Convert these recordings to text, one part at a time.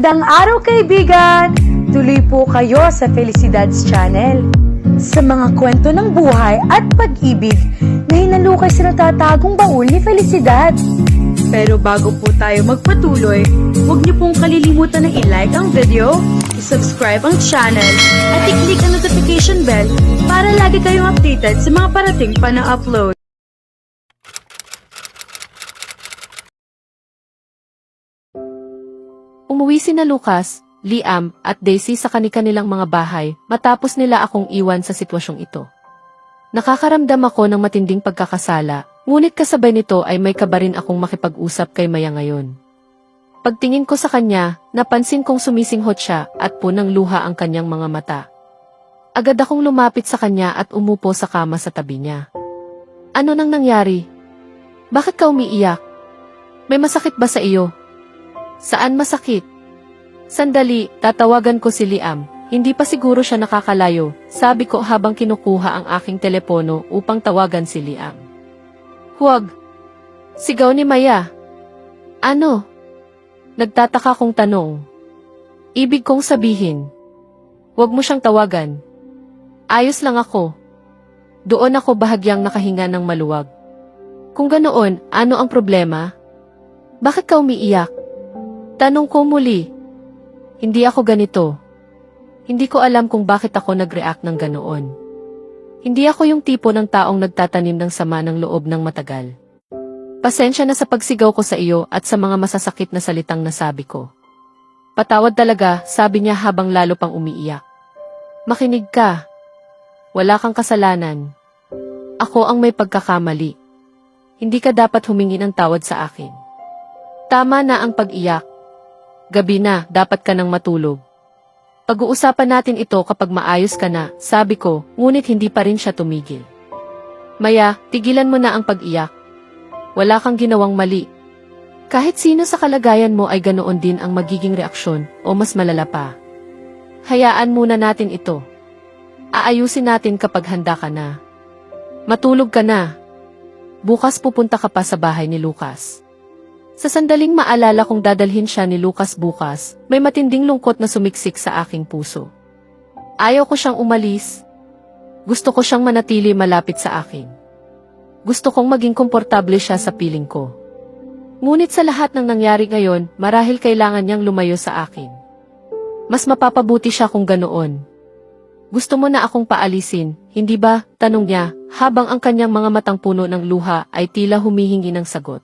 Magandang araw kaibigan! Tuloy po kayo sa Felicidad's Channel. Sa mga kwento ng buhay at pag-ibig na hinalukay sa natatagong baul ni Felicidad. Pero bago po tayo magpatuloy, huwag niyo pong kalilimutan na i-like ang video, i-subscribe ang channel, at i-click ang notification bell para lagi kayong updated sa mga parating pa na upload. Umuwi sina Lucas, Liam, at Daisy sa kani-kanilang mga bahay matapos nila akong iwan sa sitwasyong ito. Nakakaramdam ako ng matinding pagkakasala, ngunit kasabay nito ay may kaba rin akong makipag-usap kay Maya ngayon. Pagtingin ko sa kanya, napansin kong sumisinghot siya at punang luha ang kanyang mga mata. Agad akong lumapit sa kanya at umupo sa kama sa tabi niya. Ano nang nangyari? Bakit ka umiiyak? May masakit ba sa iyo? Saan masakit? Sandali, tatawagan ko si Liam. Hindi pa siguro siya nakakalayo, sabi ko habang kinukuha ang aking telepono upang tawagan si Liam. Huwag! Sigaw ni Maya. Ano? Nagtataka kong tanong. Ibig kong sabihin. Huwag mo siyang tawagan. Ayos lang ako. Doon ako bahagyang nakahinga ng maluwag. Kung ganoon, ano ang problema? Bakit ka umiiyak? Tanong ko muli. Hindi ako ganito. Hindi ko alam kung bakit ako nag-react ng ganoon. Hindi ako yung tipo ng taong nagtatanim ng sama ng loob ng matagal. Pasensya na sa pagsigaw ko sa iyo at sa mga masasakit na salitang nasabi ko. Patawad talaga, sabi niya habang lalo pang umiiyak. Makinig ka. Wala kang kasalanan. Ako ang may pagkakamali. Hindi ka dapat humingi ng tawad sa akin. Tama na ang pag-iyak. Gabi na, dapat ka nang matulog. Pag-uusapan natin ito kapag maayos ka na, sabi ko, ngunit hindi pa rin siya tumigil. Maya, tigilan mo na ang pag-iyak. Wala kang ginawang mali. Kahit sino sa kalagayan mo ay ganoon din ang magiging reaksyon o mas malala pa. Hayaan muna natin ito. Aayusin natin kapag handa ka na. Matulog ka na. Bukas pupunta ka pa sa bahay ni Lucas. Sa sandaling maalala kong dadalhin siya ni Lucas bukas, may matinding lungkot na sumiksik sa aking puso. Ayaw ko siyang umalis. Gusto ko siyang manatili malapit sa akin. Gusto kong maging komportable siya sa piling ko. Ngunit sa lahat ng nangyari ngayon, marahil kailangan niyang lumayo sa akin. Mas mapapabuti siya kung ganoon. Gusto mo na akong paalisin, hindi ba? Tanong niya, habang ang kanyang mga matang puno ng luha ay tila humihingi ng sagot.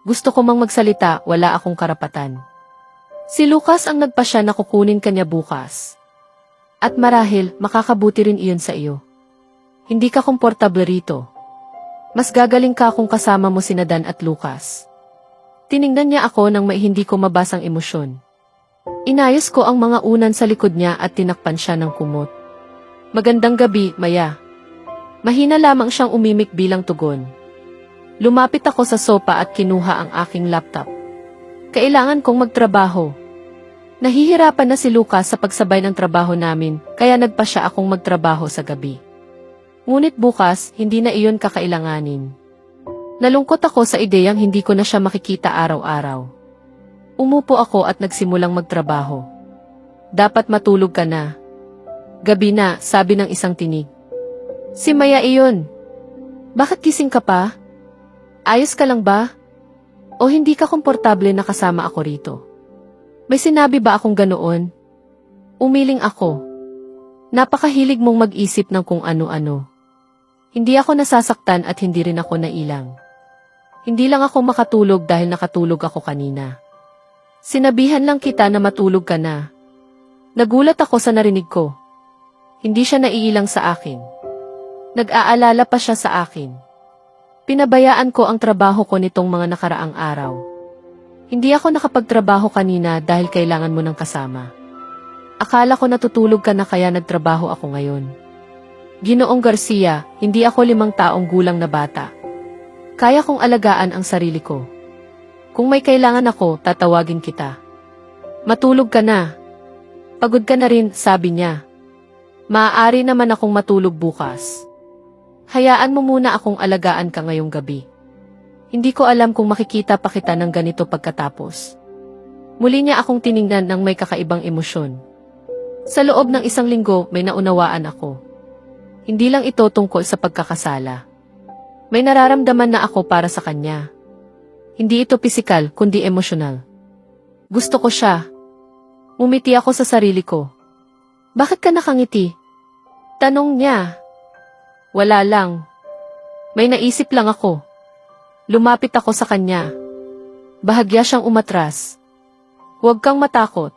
Gusto ko mang magsalita, wala akong karapatan. Si Lucas ang nagpasya na kukunin kanya bukas. At marahil, makakabuti rin iyon sa iyo. Hindi ka komportable rito. Mas gagaling ka kung kasama mo sina Dan at Lucas. Tiningnan niya ako nang may hindi ko mabasang emosyon. Inayos ko ang mga unan sa likod niya at tinakpan siya ng kumot. Magandang gabi, Maya. Mahina lamang siyang umimik bilang tugon. Lumapit ako sa sopa at kinuha ang aking laptop. Kailangan kong magtrabaho. Nahihirapan na si Lucas sa pagsabay ng trabaho namin, kaya nagpasya akong magtrabaho sa gabi. Ngunit bukas, hindi na iyon kakailanganin. Nalungkot ako sa ideyang hindi ko na siya makikita araw-araw. Umupo ako at nagsimulang magtrabaho. Dapat matulog ka na. Gabi na, sabi ng isang tinig. Si Maya iyon. Bakit gising ka pa? Ayos ka lang ba? O hindi ka komportable na kasama ako rito? May sinabi ba akong ganoon? Umiling ako. Napakahilig mong mag-isip ng kung ano-ano. Hindi ako nasasaktan at hindi rin ako nailang. Hindi lang ako makatulog dahil nakatulog ako kanina. Sinabihan lang kita na matulog ka na. Nagulat ako sa narinig ko. Hindi siya naiilang sa akin. Nag-aalala pa siya sa akin. Pinabayaan ko ang trabaho ko nitong mga nakaraang araw. Hindi ako nakapagtrabaho kanina dahil kailangan mo ng kasama. Akala ko natutulog ka na kaya nagtrabaho ako ngayon. Ginoong Garcia, hindi ako 5 taong gulang na bata. Kaya kong alagaan ang sarili ko. Kung may kailangan ako, tatawagin kita. Matulog ka na. Pagod ka na rin, sabi niya. Maaari naman akong matulog bukas. Hayaan mo muna akong alagaan ka ngayong gabi. Hindi ko alam kung makikita pa kita ng ganito pagkatapos. Muli niya akong tiningnan ng may kakaibang emosyon. Sa loob ng 1 linggo, may naunawaan ako. Hindi lang ito tungkol sa pagkakasala. May nararamdaman na ako para sa kanya. Hindi ito pisikal, kundi emosyonal. Gusto ko siya. Umiti ako sa sarili ko. Bakit ka nakangiti? Tanong niya. Wala lang. May naisip lang ako. Lumapit ako sa kanya. Bahagya siyang umatras. Huwag kang matakot.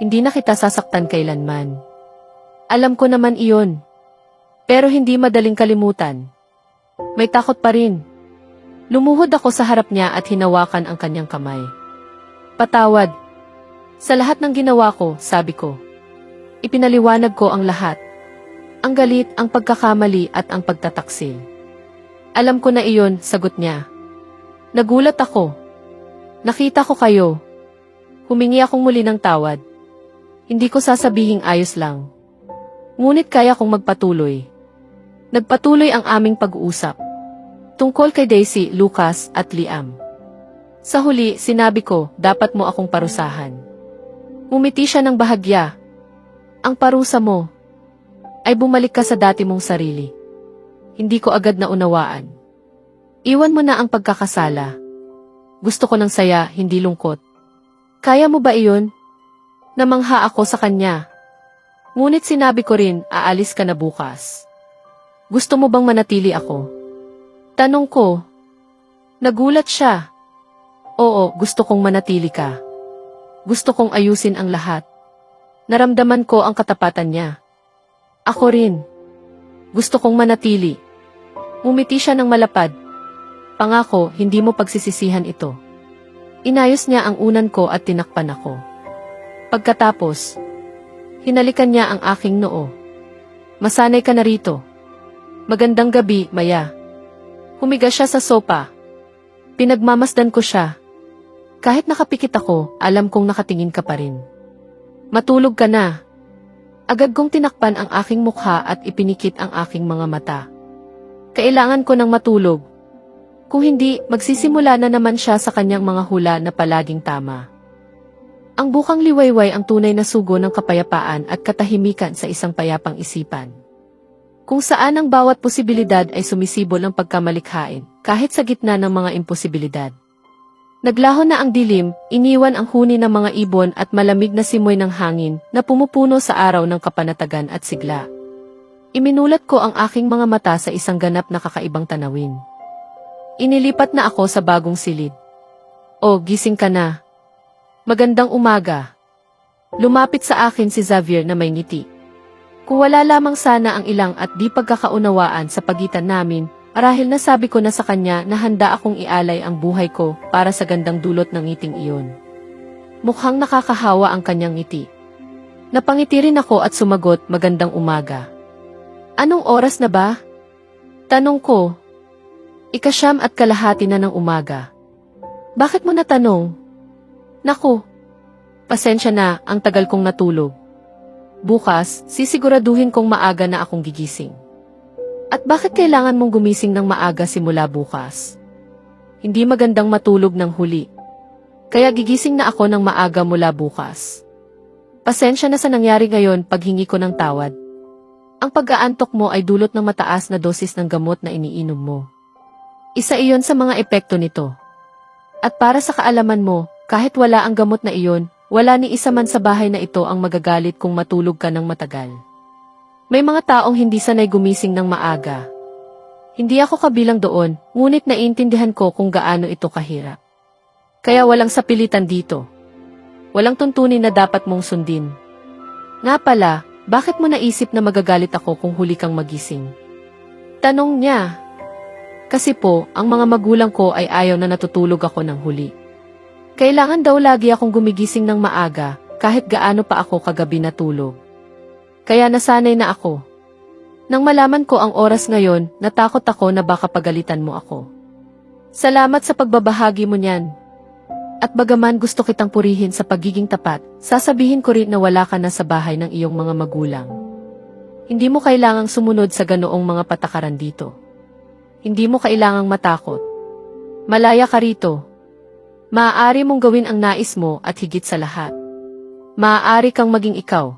Hindi na kita sasaktan kailanman. Alam ko naman iyon. Pero hindi madaling kalimutan. May takot pa rin. Lumuhod ako sa harap niya at hinawakan ang kanyang kamay. Patawad. Sa lahat ng ginawa ko, sabi ko. Ipinaliwanag ko ang lahat. Ang galit, ang pagkakamali at ang pagtataksil. Alam ko na iyon, sagot niya. Nagulat ako. Nakita ko kayo. Humingi akong muli ng tawad. Hindi ko sasabihing ayos lang. Ngunit kaya kong magpatuloy. Nagpatuloy ang aming pag-uusap. Tungkol kay Daisy, Lucas at Liam. Sa huli, sinabi ko, dapat mo akong parusahan. Umiti siya ng bahagya. Ang parusa mo ay bumalik ka sa dati mong sarili. Hindi ko agad na unawaan. Iwan mo na ang pagkakasala. Gusto ko ng saya, hindi lungkot. Kaya mo ba iyon? Namangha ako sa kanya. Ngunit sinabi ko rin, aalis ka na bukas. Gusto mo bang manatili ako? Tanong ko. Nagulat siya. Oo, gusto kong manatili ka. Gusto kong ayusin ang lahat. Naramdaman ko ang katapatan niya. Ako rin. Gusto kong manatili. Umiti siya ng malapad. Pangako, hindi mo pagsisisihan ito. Inayos niya ang unan ko at tinakpan ako. Pagkatapos, hinalikan niya ang aking noo. Masanay ka na rito. Magandang gabi, Maya. Humiga siya sa sopa. Pinagmamasdan ko siya. Kahit nakapikit ako, alam kong nakatingin ka pa rin. Matulog ka na. Agad kong tinakpan ang aking mukha at ipinikit ang aking mga mata. Kailangan ko ng matulog. Kung hindi, magsisimula na naman siya sa kanyang mga hula na palaging tama. Ang bukang liwayway ang tunay na sugo ng kapayapaan at katahimikan sa isang payapang isipan. Kung saan ang bawat posibilidad ay sumisibol ng pagkamalikhain, kahit sa gitna ng mga imposibilidad. Naglaho na ang dilim, iniwan ang huni ng mga ibon at malamig na simoy ng hangin na pumupuno sa araw ng kapanatagan at sigla. Iminulat ko ang aking mga mata sa isang ganap na kakaibang tanawin. Inilipat na ako sa bagong silid. O, gising ka na. Magandang umaga. Lumapit sa akin si Xavier na may ngiti. Kung wala lamang sana ang ilang at di pagkakaunawaan sa pagitan namin, marahil nasabi ko na sa kanya na handa akong ialay ang buhay ko para sa gandang dulot ng ngiting iyon. Mukhang nakakahawa ang kanyang ngiti. Napangiti rin ako at sumagot, magandang umaga. Anong oras na ba? Tanong ko. 9:30 na ng umaga. Bakit mo natanong? Naku, pasensya na, ang tagal kong natulog. Bukas, sisiguraduhin kong maaga na akong gigising. At bakit kailangan mong gumising ng maaga simula bukas? Hindi magandang matulog ng huli. Kaya gigising na ako ng maaga mula bukas. Pasensya na sa nangyari ngayon paghingi ko ng tawad. Ang pag-aantok mo ay dulot ng mataas na dosis ng gamot na iniinom mo. Isa iyon sa mga epekto nito. At para sa kaalaman mo, kahit wala ang gamot na iyon, wala ni isa man sa bahay na ito ang magagalit kung matulog ka ng matagal. May mga taong hindi sanay gumising ng maaga. Hindi ako kabilang doon, ngunit naiintindihan ko kung gaano ito kahirap. Kaya walang sapilitan dito. Walang tuntunin na dapat mong sundin. Nga pala, bakit mo naisip na magagalit ako kung huli kang magising? Tanong niya. Kasi po, ang mga magulang ko ay ayaw na natutulog ako ng huli. Kailangan daw lagi akong gumigising ng maaga, kahit gaano pa ako kagabi natulog. Kaya nasanay na ako. Nang malaman ko ang oras ngayon, natakot ako na baka pagalitan mo ako. Salamat sa pagbabahagi mo niyan. At bagaman gusto kitang purihin sa pagiging tapat, sasabihin ko rin na wala ka na sa bahay ng iyong mga magulang. Hindi mo kailangang sumunod sa ganoong mga patakaran dito. Hindi mo kailangang matakot. Malaya ka rito. Maaari mong gawin ang nais mo at higit sa lahat. Maaari kang maging ikaw.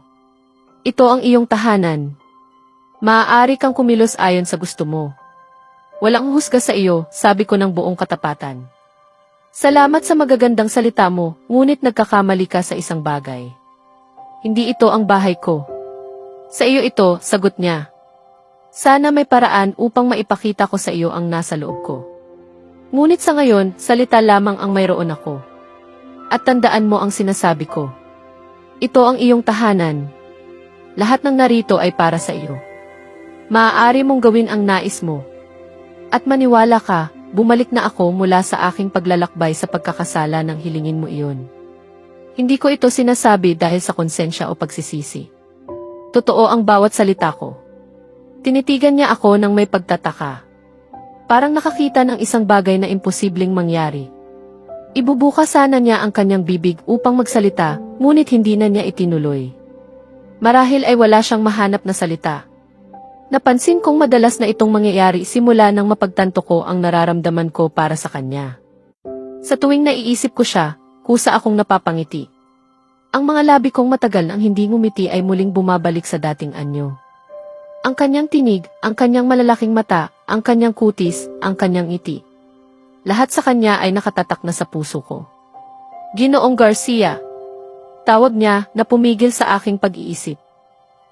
Ito ang iyong tahanan. Maaari kang kumilos ayon sa gusto mo. Walang husga sa iyo, sabi ko ng buong katapatan. Salamat sa magagandang salita mo, ngunit nagkakamali ka sa isang bagay. Hindi ito ang bahay ko. Sa iyo ito, sagot niya. Sana may paraan upang maipakita ko sa iyo ang nasa loob ko. Ngunit sa ngayon, salita lamang ang mayroon ako. At tandaan mo ang sinasabi ko. Ito ang iyong tahanan. Lahat ng narito ay para sa iyo. Maaari mong gawin ang nais mo. At maniwala ka, bumalik na ako mula sa aking paglalakbay sa pagkakasala nang hilingin mo iyon. Hindi ko ito sinasabi dahil sa konsensya o pagsisisi. Totoo ang bawat salita ko. Tinitigan niya ako ng may pagtataka. Parang nakakita ng isang bagay na imposibleng mangyari. Ibubuka sana niya ang kanyang bibig upang magsalita, ngunit hindi na niya itinuloy. Marahil ay wala siyang mahanap na salita. Napansin kong madalas na itong mangyayari simula nang mapagtanto ko ang nararamdaman ko para sa kanya. Sa tuwing naiisip ko siya, kusa akong napapangiti. Ang mga labi kong matagal nang hindi ngumiti ay muling bumabalik sa dating anyo. Ang kanyang tinig, ang kanyang malalaking mata, ang kanyang kutis, ang kanyang ngiti. Lahat sa kanya ay nakatatak na sa puso ko. Ginoong Garcia. Tawag niya na pumigil sa aking pag-iisip.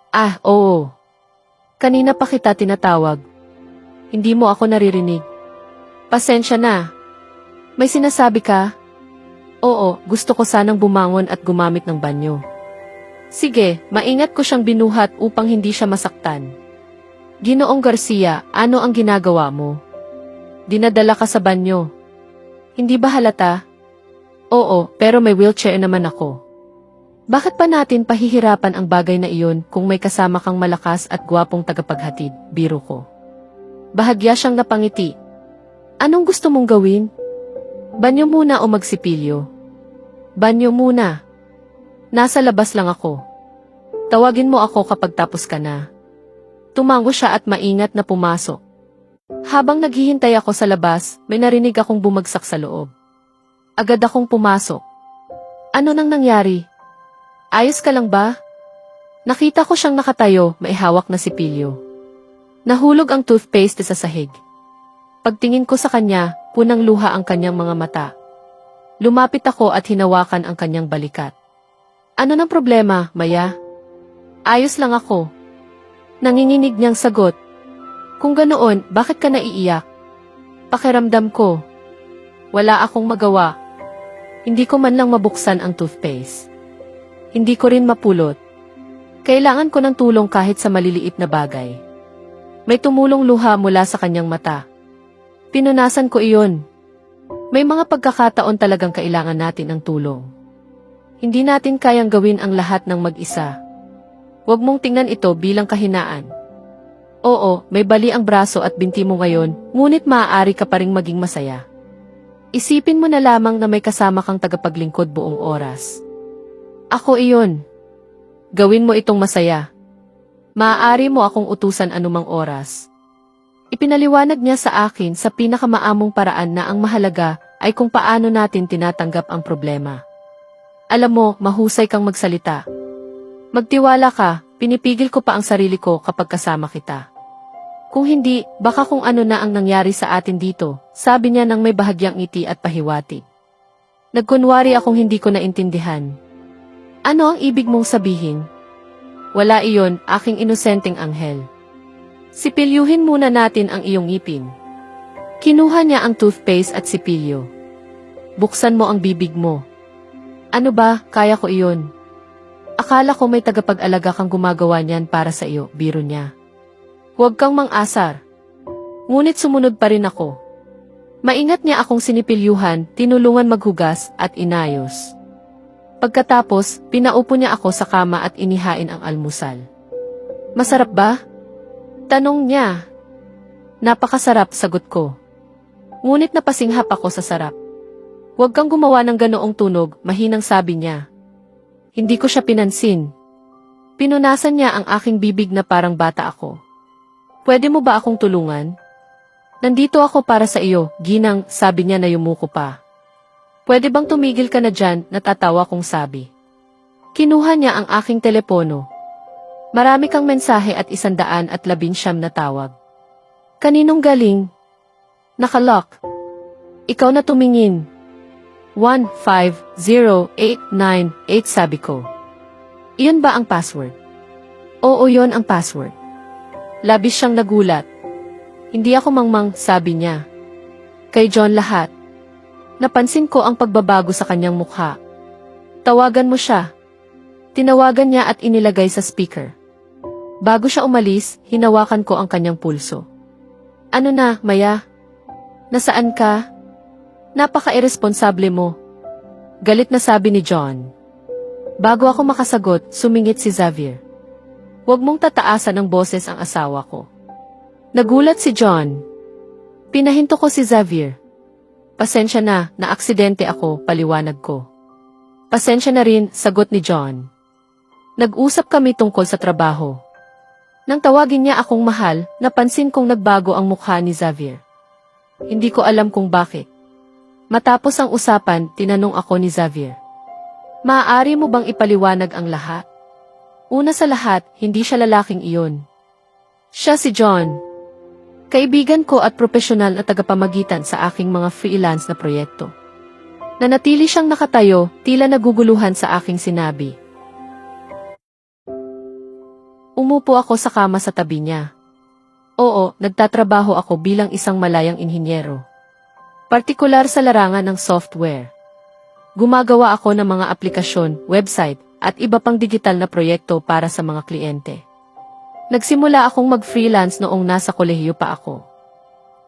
Ah, oo. Kanina pa kita tinatawag. Hindi mo ako naririnig. Pasensya na. May sinasabi ka? Oo, gusto ko sanang bumangon at gumamit ng banyo. Sige, maingat ko siyang binuhat upang hindi siya masaktan. Ginoong Garcia, ano ang ginagawa mo? Dinadala ka sa banyo. Hindi ba halata? Oo, pero may wheelchair naman ako. Bakit pa natin pahihirapan ang bagay na iyon kung may kasama kang malakas at gwapong tagapaghatid, biro ko? Bahagya siyang napangiti. Anong gusto mong gawin? Banyo muna o magsipilyo? Banyo muna. Nasa labas lang ako. Tawagin mo ako kapag tapos ka na. Tumango siya at maingat na pumasok. Habang naghihintay ako sa labas, may narinig akong bumagsak sa loob. Agad akong pumasok. Ano nang nangyari? Ayos ka lang ba? Nakita ko siyang nakatayo, may hawak na sipilyo. Nahulog ang toothpaste sa sahig. Pagtingin ko sa kanya, punang luha ang kanyang mga mata. Lumapit ako at hinawakan ang kanyang balikat. Ano nang problema, Maya? Ayos lang ako. Nanginginig niyang sagot. Kung ganoon, bakit ka naiiyak? Pakiramdam ko. Wala akong magawa. Hindi ko man lang mabuksan ang toothpaste. Hindi ko rin mapulot. Kailangan ko ng tulong kahit sa maliliit na bagay. May tumulong luha mula sa kanyang mata. Pinunasan ko iyon. May mga pagkakataon talagang kailangan natin ng tulong. Hindi natin kayang gawin ang lahat ng mag-isa. Huwag mong tingnan ito bilang kahinaan. Oo, may bali ang braso at binti mo ngayon, ngunit maaari ka pa ring maging masaya. Isipin mo na lamang na may kasama kang tagapaglingkod buong oras. Ako iyon. Gawin mo itong masaya. Maaari mo akong utusan anumang oras. Ipinaliwanag niya sa akin sa pinakamaamong paraan na ang mahalaga ay kung paano natin tinatanggap ang problema. Alam mo, mahusay kang magsalita. Magtiwala ka, pinipigil ko pa ang sarili ko kapag kasama kita. Kung hindi, baka kung ano na ang nangyari sa atin dito, sabi niya nang may bahagyang ngiti at pahiwatig. Nagkunwari akong hindi ko naintindihan. Ano ang ibig mong sabihin? Wala iyon, aking inosenteng anghel. Sipilyuhin muna natin ang iyong ngipin. Kinuha niya ang toothpaste at sipilyo. Buksan mo ang bibig mo. Ano ba, kaya ko iyon. Akala ko may tagapag-alaga kang gumagawa niyan para sa iyo, biro niya. Huwag kang mang-asar. Ngunit sumunod pa rin ako. Maingat niya akong sinipilyuhan, tinulungan maghugas at inayos. Pagkatapos, pinaupo niya ako sa kama at inihain ang almusal. Masarap ba? Tanong niya. Napakasarap, sagot ko. Ngunit napasinghap ako sa sarap. Huwag kang gumawa ng ganoong tunog, mahinang sabi niya. Hindi ko siya pinansin. Pinunasan niya ang aking bibig na parang bata ako. Pwede mo ba akong tulungan? Nandito ako para sa iyo, ginang, sabi niya na yumuko pa. Pwede bang tumigil ka na dyan, natatawa kong sabi. Kinuha niya ang aking telepono. Marami kang mensahe at 119 na tawag. Kaninong galing? Nakalock. Ikaw na tumingin. 150898 sabi ko. Iyon ba ang password? Oo, yon ang password. Labis siyang nagulat. Hindi ako mangmang, sabi niya. Kay John lahat. Napansin ko ang pagbabago sa kanyang mukha. Tawagan mo siya. Tinawagan niya at inilagay sa speaker. Bago siya umalis, hinawakan ko ang kanyang pulso. Ano na, Maya? Nasaan ka? Napaka-irresponsable mo. Galit na sabi ni John. Bago ako makasagot, sumingit si Xavier. Huwag mong tataasan ng boses ang asawa ko. Nagulat si John. Pinahinto ko si Xavier. Pasensya na, naaksidente ako, paliwanag ko. Pasensya na rin, sagot ni John. Nag-usap kami tungkol sa trabaho. Nang tawagin niya akong mahal, napansin kong nagbago ang mukha ni Xavier. Hindi ko alam kung bakit. Matapos ang usapan, tinanong ako ni Xavier. Maaari mo bang ipaliwanag ang lahat? Una sa lahat, hindi siya lalaking iyon. Siya si John. Kaibigan ko at profesional na tagapamagitan sa aking mga freelance na proyekto. Nanatili siyang nakatayo, tila naguguluhan sa aking sinabi. Umupo ako sa kama sa tabi niya. Oo, nagtatrabaho ako bilang isang malayang inhinyero. Partikular sa larangan ng software. Gumagawa ako ng mga aplikasyon, website, at iba pang digital na proyekto para sa mga kliyente. Nagsimula akong mag-freelance noong nasa kolehiyo pa ako.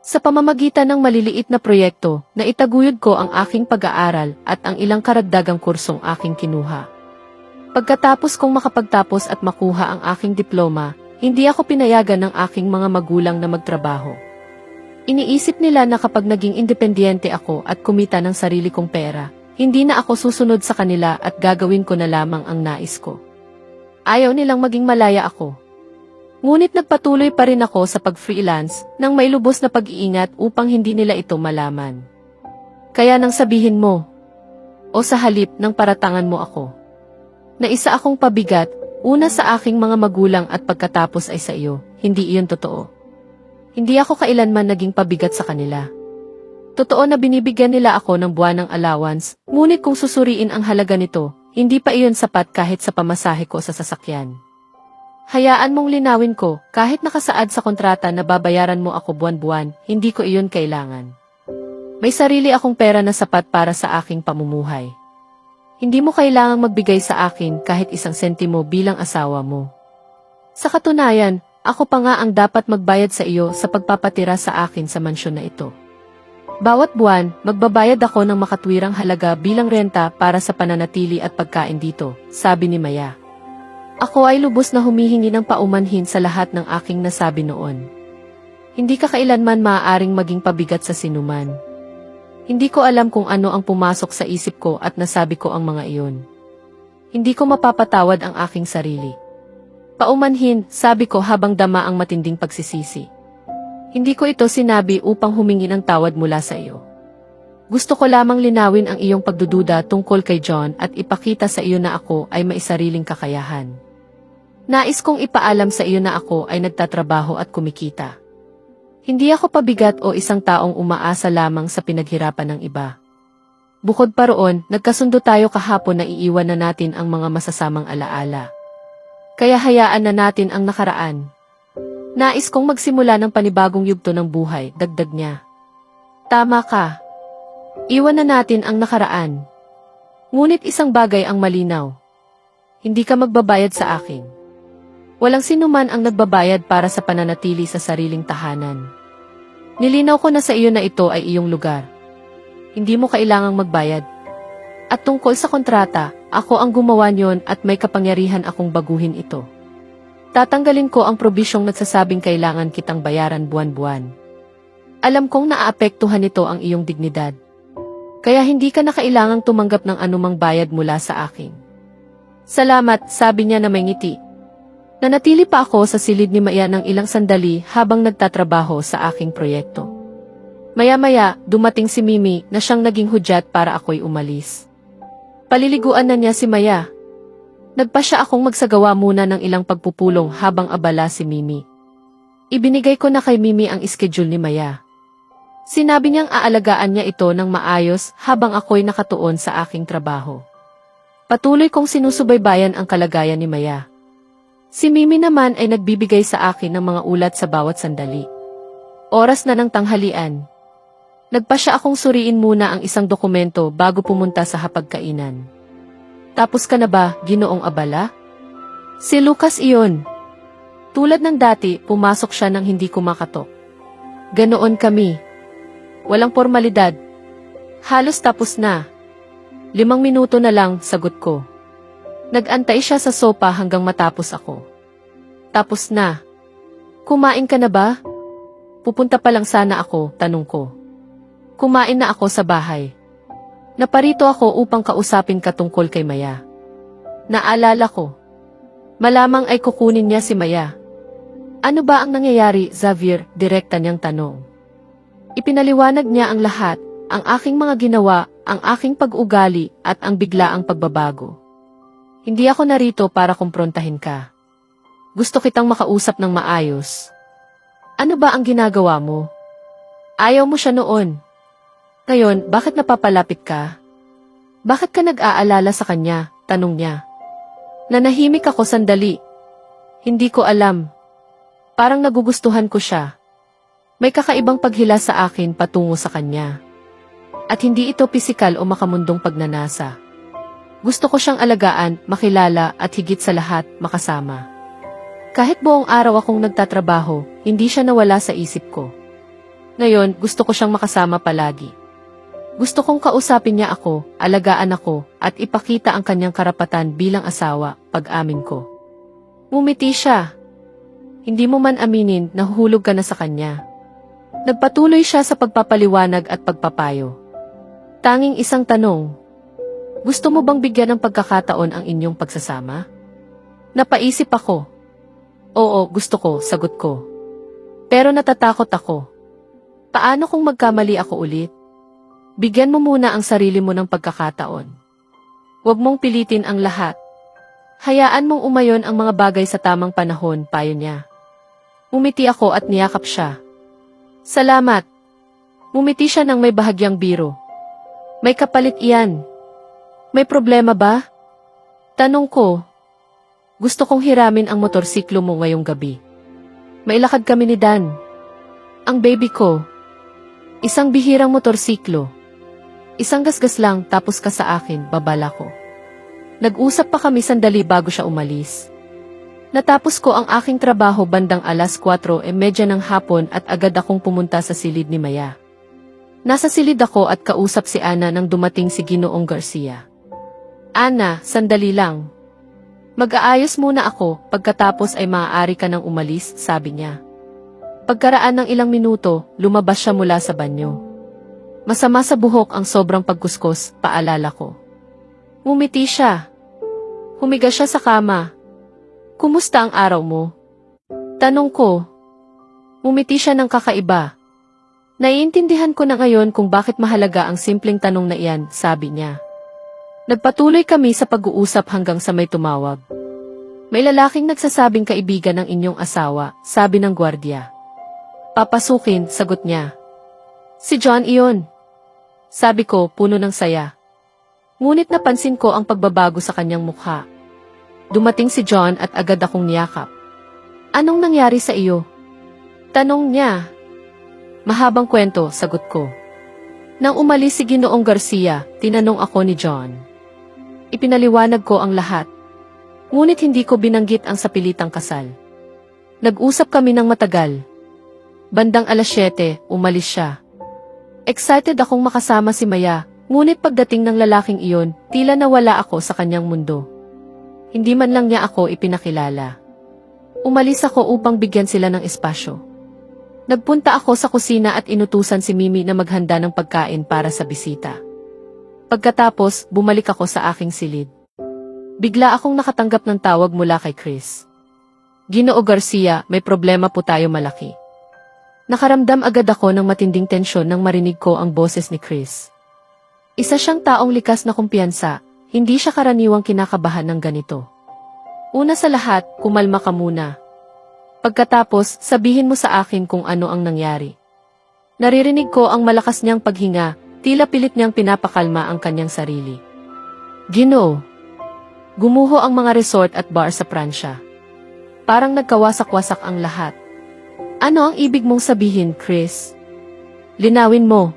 Sa pamamagitan ng maliliit na proyekto, naitaguyod ko ang aking pag-aaral at ang ilang karagdagang kursong aking kinuha. Pagkatapos kong makapagtapos at makuha ang aking diploma, hindi ako pinayagan ng aking mga magulang na magtrabaho. Iniisip nila na kapag naging independyente ako at kumita ng sarili kong pera, hindi na ako susunod sa kanila at gagawin ko na lamang ang nais ko. Ayaw nilang maging malaya ako. Ngunit nagpatuloy pa rin ako sa pag-freelance nang may lubos na pag-iingat upang hindi nila ito malaman. Kaya nang sabihin mo, o sa halip nang paratangan mo ako, na isa akong pabigat, una sa aking mga magulang at pagkatapos ay sa iyo, hindi iyon totoo. Hindi ako kailanman naging pabigat sa kanila. Totoo na binibigyan nila ako ng buwanang allowance, ngunit kung susuriin ang halaga nito, hindi pa iyon sapat kahit sa pamasahe ko sa sasakyan. Hayaan mong linawin ko, kahit nakasaad sa kontrata na babayaran mo ako buwan-buwan, hindi ko iyon kailangan. May sarili akong pera na sapat para sa aking pamumuhay. Hindi mo kailangang magbigay sa akin kahit isang sentimo bilang asawa mo. Sa katunayan, ako pa nga ang dapat magbayad sa iyo sa pagpapatira sa akin sa mansyon na ito. Bawat buwan, magbabayad ako ng makatwirang halaga bilang renta para sa pananatili at pagkain dito, sabi ni Maya. Ako ay lubos na humihingi ng paumanhin sa lahat ng aking nasabi noon. Hindi ka kailanman maaaring maging pabigat sa sinuman. Hindi ko alam kung ano ang pumasok sa isip ko at nasabi ko ang mga iyon. Hindi ko mapapatawad ang aking sarili. Paumanhin, sabi ko habang dama ang matinding pagsisisi. Hindi ko ito sinabi upang humingi ng tawad mula sa iyo. Gusto ko lamang linawin ang iyong pagdududa tungkol kay John at ipakita sa iyo na ako ay may sariling kakayahan. Nais kong ipaalam sa iyo na ako ay nagtatrabaho at kumikita. Hindi ako pabigat o isang taong umaasa lamang sa pinaghirapan ng iba. Bukod pa roon, nagkasundo tayo kahapon na iiwan na natin ang mga masasamang alaala. Kaya hayaan na natin ang nakaraan. Nais kong magsimula ng panibagong yugto ng buhay, dagdag niya. Tama ka. Iwan na natin ang nakaraan. Ngunit isang bagay ang malinaw. Hindi ka magbabayad sa akin. Walang sinuman ang nagbabayad para sa pananatili sa sariling tahanan. Nilinaw ko na sa iyo na ito ay iyong lugar. Hindi mo kailangang magbayad. At tungkol sa kontrata, ako ang gumawa niyon at may kapangyarihan akong baguhin ito. Tatanggalin ko ang probisyong nagsasabing kailangan kitang bayaran buwan-buwan. Alam kong naaapektuhan nito ang iyong dignidad. Kaya hindi ka na kailangang tumanggap ng anumang bayad mula sa akin. Salamat, sabi niya na may ngiti. Nanatili pa ako sa silid ni Maya ng ilang sandali habang nagtatrabaho sa aking proyekto. Maya-maya, dumating si Mimi na siyang naging hudyat para ako'y umalis. Paliliguan na niya si Maya. Nagpa siya akong magsagawa muna ng ilang pagpupulong habang abala si Mimi. Ibinigay ko na kay Mimi ang schedule ni Maya. Sinabi niyang aalagaan niya ito ng maayos habang ako'y nakatuon sa aking trabaho. Patuloy kong sinusubaybayan ang kalagayan ni Maya. Si Mimi naman ay nagbibigay sa akin ng mga ulat sa bawat sandali. Oras na ng tanghalian. Nagpa siya akong suriin muna ang isang dokumento bago pumunta sa hapagkainan. Tapos ka na ba, Ginoong Abala? Si Lucas iyon. Tulad ng dati, pumasok siya nang hindi kumakatok. Ganoon kami. Walang formalidad. Halos tapos na. 5 minuto na lang, sagot ko. Nag-antay siya sa sopa hanggang matapos ako. Tapos na. Kumain ka na ba? Pupunta pa lang sana ako, tanong ko. Kumain na ako sa bahay. Naparito ako upang kausapin ka tungkol kay Maya. Naalala ko. Malamang ay kukunin niya si Maya. Ano ba ang nangyayari, Xavier? Direkta niyang tanong. Ipinaliwanag niya ang lahat, ang aking mga ginawa, ang aking pag-ugali at ang biglaang pagbabago. Hindi ako narito para kumprontahin ka. Gusto kitang makausap ng maayos. Ano ba ang ginagawa mo? Ayaw mo siya noon. Ngayon, bakit napapalapit ka? Bakit ka nag-aalala sa kanya? Tanong niya. Nanahimik ako sandali. Hindi ko alam. Parang nagugustuhan ko siya. May kakaibang paghila sa akin patungo sa kanya. At hindi ito pisikal o makamundong pagnanasa. Gusto ko siyang alagaan, makilala at higit sa lahat, makasama. Kahit buong araw akong nagtatrabaho, hindi siya nawala sa isip ko. Ngayon, gusto ko siyang makasama palagi. Gusto kong kausapin niya ako, alagaan ako, at ipakita ang kanyang karapatan bilang asawa, pag-amin ko. Ngumiti siya. Hindi mo man aminin, nahuhulog ka na sa kanya. Nagpatuloy siya sa pagpapaliwanag at pagpapayo. Tanging isang tanong. Gusto mo bang bigyan ng pagkakataon ang inyong pagsasama? Napaisip ako. Oo, gusto ko, sagot ko. Pero natatakot ako. Paano kung magkamali ako ulit? Bigyan mo muna ang sarili mo ng pagkakataon. Huwag mong pilitin ang lahat. Hayaan mong umayon ang mga bagay sa tamang panahon, payo niya. Umiti ako at niyakap siya. Salamat. Umiti siya ng may bahagyang biro. May kapalit iyan. May problema ba? Tanong ko. Gusto kong hiramin ang motorsiklo mo ngayong gabi. Mailakad kami ni Dan. Ang baby ko. Isang bihirang motorsiklo. Isang gasgas lang tapos ka sa akin, babala ko. Nag-usap pa kami sandali bago siya umalis. Natapos ko ang aking trabaho bandang 4:30 ng hapon at agad akong pumunta sa silid ni Maya. Nasa silid ako at kausap si Ana nang dumating si Ginoong Garcia. Ana, sandali lang. Mag-aayos muna ako, pagkatapos ay maaari ka nang umalis, sabi niya. Pagkaraan ng ilang minuto, lumabas siya mula sa banyo. Masama sa buhok ang sobrang pagkuskos, paalala ko. Ngumiti siya. Humiga siya sa kama. Kumusta ang araw mo? Tanong ko. Ngumiti siya ng kakaiba. Naiintindihan ko na ngayon kung bakit mahalaga ang simpleng tanong na iyan, sabi niya. Nagpatuloy kami sa pag-uusap hanggang sa may tumawag. May lalaking nagsasabing kaibigan ng inyong asawa, sabi ng gwardiya. Papasukin, sagot niya. Si John iyon. Sabi ko, puno ng saya. Ngunit napansin ko ang pagbabago sa kanyang mukha. Dumating si John at agad akong niyakap. Anong nangyari sa iyo? Tanong niya. Mahabang kwento, sagot ko. Nang umalis si Ginoong Garcia, tinanong ako ni John. Ipinaliwanag ko ang lahat. Ngunit hindi ko binanggit ang sapilitang kasal. Nag-usap kami ng matagal. Bandang 7:00, umalis siya. Excited akong makasama si Maya, ngunit pagdating ng lalaking iyon, tila nawala ako sa kanyang mundo. Hindi man lang niya ako ipinakilala. Umalis ako upang bigyan sila ng espasyo. Nagpunta ako sa kusina at inutusan si Mimi na maghanda ng pagkain para sa bisita. Pagkatapos, bumalik ako sa aking silid. Bigla akong nakatanggap ng tawag mula kay Chris. Ginoo Garcia, may problema po tayo malaki. Nakaramdam agad ako ng matinding tensyon nang marinig ko ang boses ni Chris. Isa siyang taong likas na kumpiyansa, hindi siya karaniwang kinakabahan ng ganito. Una sa lahat, kumalma ka muna. Pagkatapos, sabihin mo sa akin kung ano ang nangyari. Naririnig ko ang malakas niyang paghinga, tila pilit niyang pinapakalma ang kanyang sarili. Ginoo. Gumuho ang mga resort at bar sa Pransya. Parang nagkawasak-wasak ang lahat. Ano ang ibig mong sabihin, Chris? Linawin mo.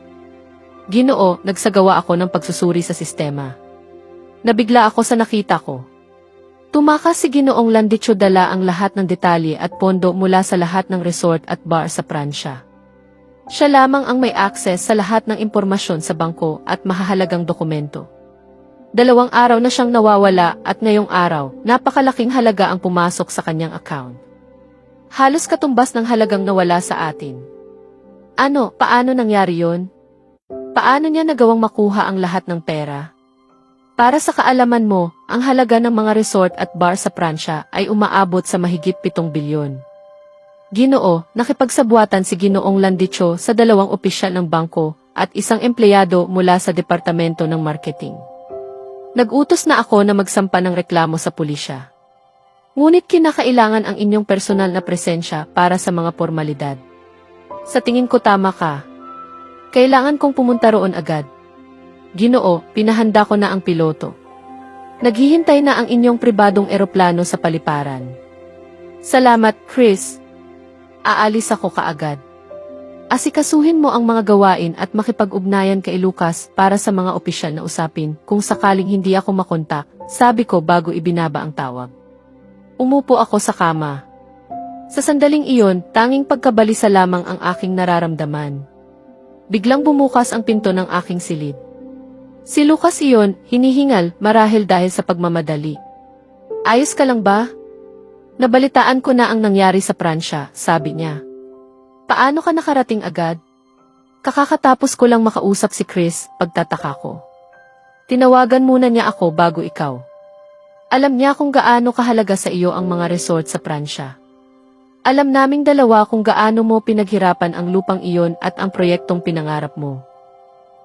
Ginoo, nagsagawa ako ng pagsusuri sa sistema. Nabigla ako sa nakita ko. Tumakas si Ginoong Landicho dala ang lahat ng detalye at pondo mula sa lahat ng resort at bar sa Pransya. Siya lamang ang may access sa lahat ng impormasyon sa bangko at mahahalagang dokumento. 2 araw na siyang nawawala at ngayong araw, napakalaking halaga ang pumasok sa kanyang account. Halos katumbas ng halagang nawala sa atin. Ano, paano nangyari yon? Paano niya nagawang makuha ang lahat ng pera? Para sa kaalaman mo, ang halaga ng mga resort at bar sa Pransya ay umaabot sa mahigit 7 bilyon. Ginoo, nakipagsabuatan si Ginoong Landicho sa 2 opisyal ng bangko at isang empleyado mula sa departamento ng marketing. Nag-utos na ako na magsampa ng reklamo sa pulisya. Ngunit kinakailangan ang inyong personal na presensya para sa mga formalidad. Sa tingin ko tama ka. Kailangan kong pumunta roon agad. Ginoo, pinahanda ko na ang piloto. Naghihintay na ang inyong pribadong eroplano sa paliparan. Salamat, Chris. Aalis ako kaagad. Asikasuhin mo ang mga gawain at makipag-ugnayan kay Lucas para sa mga opisyal na usapin kung sakaling hindi ako makontak, sabi ko bago ibinaba ang tawag. Umupo ako sa kama. Sa sandaling iyon, tanging pagkabalisa lamang ang aking nararamdaman. Biglang bumukas ang pinto ng aking silid. Si Lucas iyon, hinihingal marahil dahil sa pagmamadali. Ayos ka lang ba? Nabalitaan ko na ang nangyari sa Pransya, sabi niya. Paano ka nakarating agad? Kakakatapos ko lang makausap si Chris, pagtataka ko. Tinawagan muna niya ako bago ikaw. Alam niya kung gaano kahalaga sa iyo ang mga resort sa Pransya. Alam naming dalawa kung gaano mo pinaghirapan ang lupang iyon at ang proyektong pinangarap mo.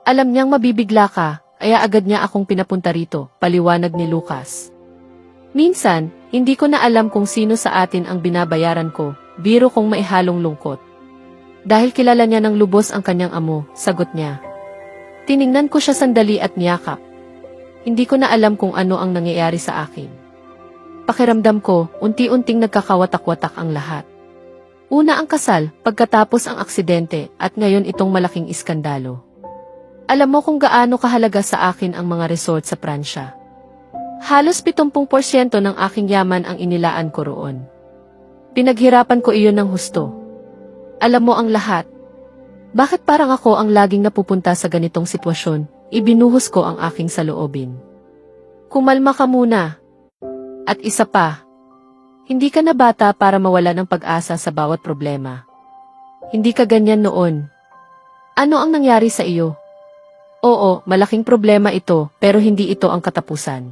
Alam niyang mabibigla ka, kaya agad niya akong pinapunta rito, paliwanag ni Lucas. Minsan, hindi ko na alam kung sino sa atin ang binabayaran ko, biro kong maihalong lungkot. Dahil kilala niya ng lubos ang kanyang amo, sagot niya. Tiningnan ko siya sandali at niyakap. Hindi ko na alam kung ano ang nangyayari sa akin. Pakiramdam ko, unti-unting nagkakawatak-watak ang lahat. Una ang kasal, pagkatapos ang aksidente, at ngayon itong malaking iskandalo. Alam mo kung gaano kahalaga sa akin ang mga resort sa Pransya. Halos 70% ng aking yaman ang inilaan ko roon. Pinaghirapan ko iyon ng husto. Alam mo ang lahat. Bakit parang ako ang laging napupunta sa ganitong sitwasyon? Ibinuhos ko ang aking saloobin. Kumalma ka muna. At isa pa. Hindi ka na bata para mawala ng pag-asa sa bawat problema. Hindi ka ganyan noon. Ano ang nangyari sa iyo? Oo, malaking problema ito, pero hindi ito ang katapusan.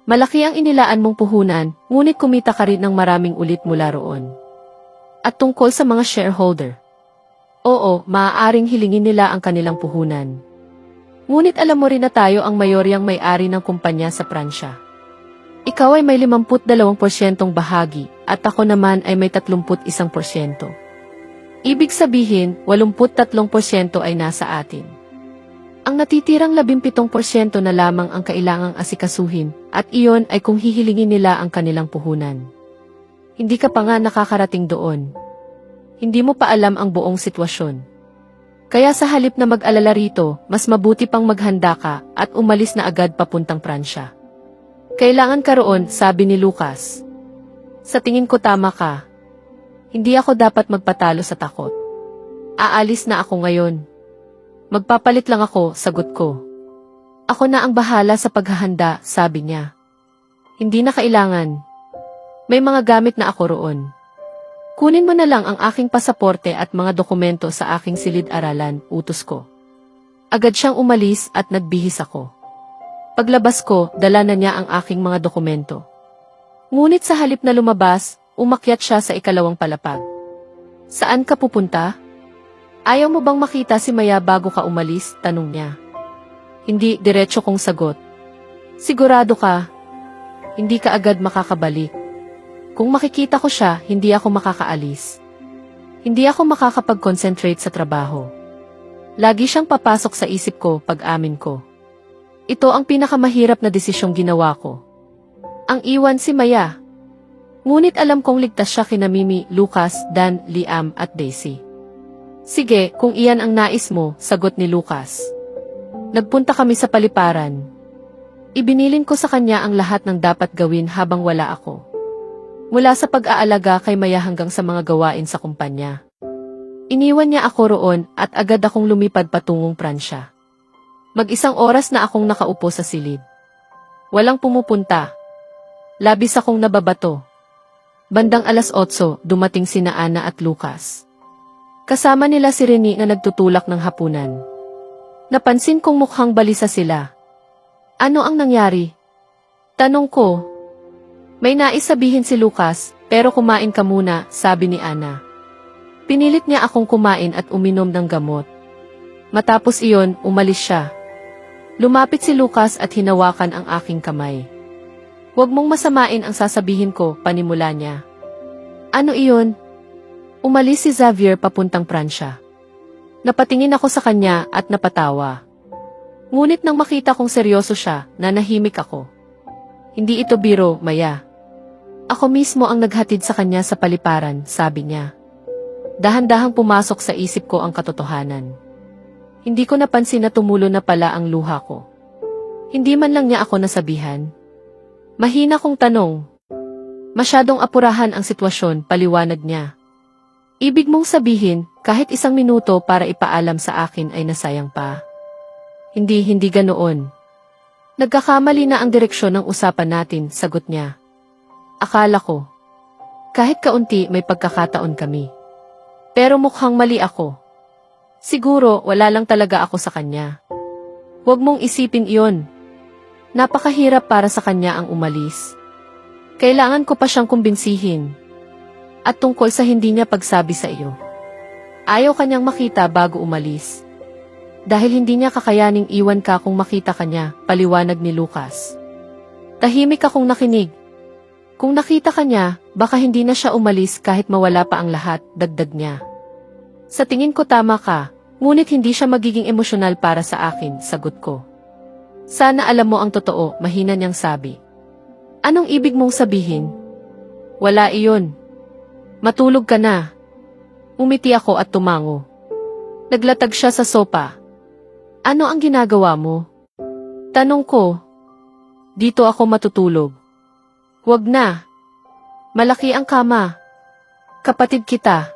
Malaki ang inilaan mong puhunan, ngunit kumita ka rin ng maraming ulit mula roon. At tungkol sa mga shareholder. Oo, maaaring hilingin nila ang kanilang puhunan. Ngunit alam mo rin na tayo ang mayoryang may-ari ng kumpanya sa Pransya. Ikaw ay may 52% bahagi at ako naman ay may 31%. Ibig sabihin, 83% ay nasa atin. Ang natitirang 17% na lamang ang kailangang asikasuhin at iyon ay kung hihilingin nila ang kanilang puhunan. Hindi ka pa nga nakakarating doon. Hindi mo pa alam ang buong sitwasyon. Kaya sa halip na mag-alala rito, mas mabuti pang maghanda ka at umalis na agad papuntang Pransya. Kailangan ka roon, sabi ni Lucas. Sa tingin ko tama ka. Hindi ako dapat magpatalo sa takot. Aalis na ako ngayon. Magpapalit lang ako, sagot ko. Ako na ang bahala sa paghahanda, sabi niya. Hindi na kailangan. May mga gamit na ako roon. Kunin mo na lang ang aking pasaporte at mga dokumento sa aking silid-aralan, utos ko. Agad siyang umalis at nagbihis ako. Paglabas ko, dala na niya ang aking mga dokumento. Ngunit sa halip na lumabas, umakyat siya sa ikalawang palapag. Saan ka pupunta? Ayaw mo bang makita si Maya bago ka umalis? Tanong niya. Hindi, diretso kong sagot. Sigurado ka? Hindi ka agad makakabalik. Kung makikita ko siya, hindi ako makakaalis. Hindi ako makakapag-concentrate sa trabaho. Lagi siyang papasok sa isip ko pag amin ko. Ito ang pinakamahirap na desisyong ginawa ko. Ang iwan si Maya. Ngunit alam kong ligtas siya kina Mimi, Lucas, Dan, Liam at Daisy. Sige, kung iyan ang nais mo, sagot ni Lucas. Nagpunta kami sa paliparan. Ibinilin ko sa kanya ang lahat ng dapat gawin habang wala ako. Mula sa pag-aalaga kay Maya hanggang sa mga gawain sa kumpanya. Iniwan niya ako roon at agad akong lumipad patungong Pransya. Mag-isang oras na akong nakaupo sa silid. Walang pumupunta. Labis akong nababato. Bandang 8:00, dumating sina Ana at Lucas. Kasama nila si Rene na nagtutulak ng hapunan. Napansin kong mukhang balisa sila. Ano ang nangyari? Tanong ko. May nais sabihin si Lucas, pero kumain ka muna, sabi ni Ana. Pinilit niya akong kumain at uminom ng gamot. Matapos iyon, umalis siya. Lumapit si Lucas at hinawakan ang aking kamay. Huwag mong masamain ang sasabihin ko, panimula niya. Ano iyon? Umalis si Xavier papuntang Pransya. Napatingin ako sa kanya at napatawa. Ngunit nang makita kong seryoso siya, nanahimik ako. Hindi ito biro, Maya. Ako mismo ang naghatid sa kanya sa paliparan, sabi niya. Dahan-dahang pumasok sa isip ko ang katotohanan. Hindi ko napansin na tumulo na pala ang luha ko. Hindi man lang niya ako nasabihan. Mahina kong tanong. Masyadong apurahan ang sitwasyon, paliwanag niya. Ibig mong sabihin, kahit 1 minuto para ipaalam sa akin ay nasayang pa. Hindi ganoon. Nagkakamali na ang direksyon ng usapan natin, sagot niya. Akala ko. Kahit kaunti may pagkakataon kami. Pero mukhang mali ako. Siguro wala lang talaga ako sa kanya. Huwag mong isipin iyon. Napakahirap para sa kanya ang umalis. Kailangan ko pa siyang kumbinsihin. At tungkol sa hindi niya pagsabi sa iyo. Ayaw kanyang makita bago umalis. Dahil hindi niya kakayaning iwan ka kung makita kanya, paliwanag ni Lucas. Tahimik akong nakinig. Kung nakita kanya, baka hindi na siya umalis kahit mawala pa ang lahat, dagdag niya. Sa tingin ko tama ka, ngunit hindi siya magiging emosyonal para sa akin, sagot ko. Sana alam mo ang totoo, mahina niyang sabi. Anong ibig mong sabihin? Wala iyon. Matulog ka na. Umiti ako at tumango. Naglatag siya sa sopa. Ano ang ginagawa mo? Tanong ko. Dito ako matutulog. Huwag na. Malaki ang kama. Kapatid kita.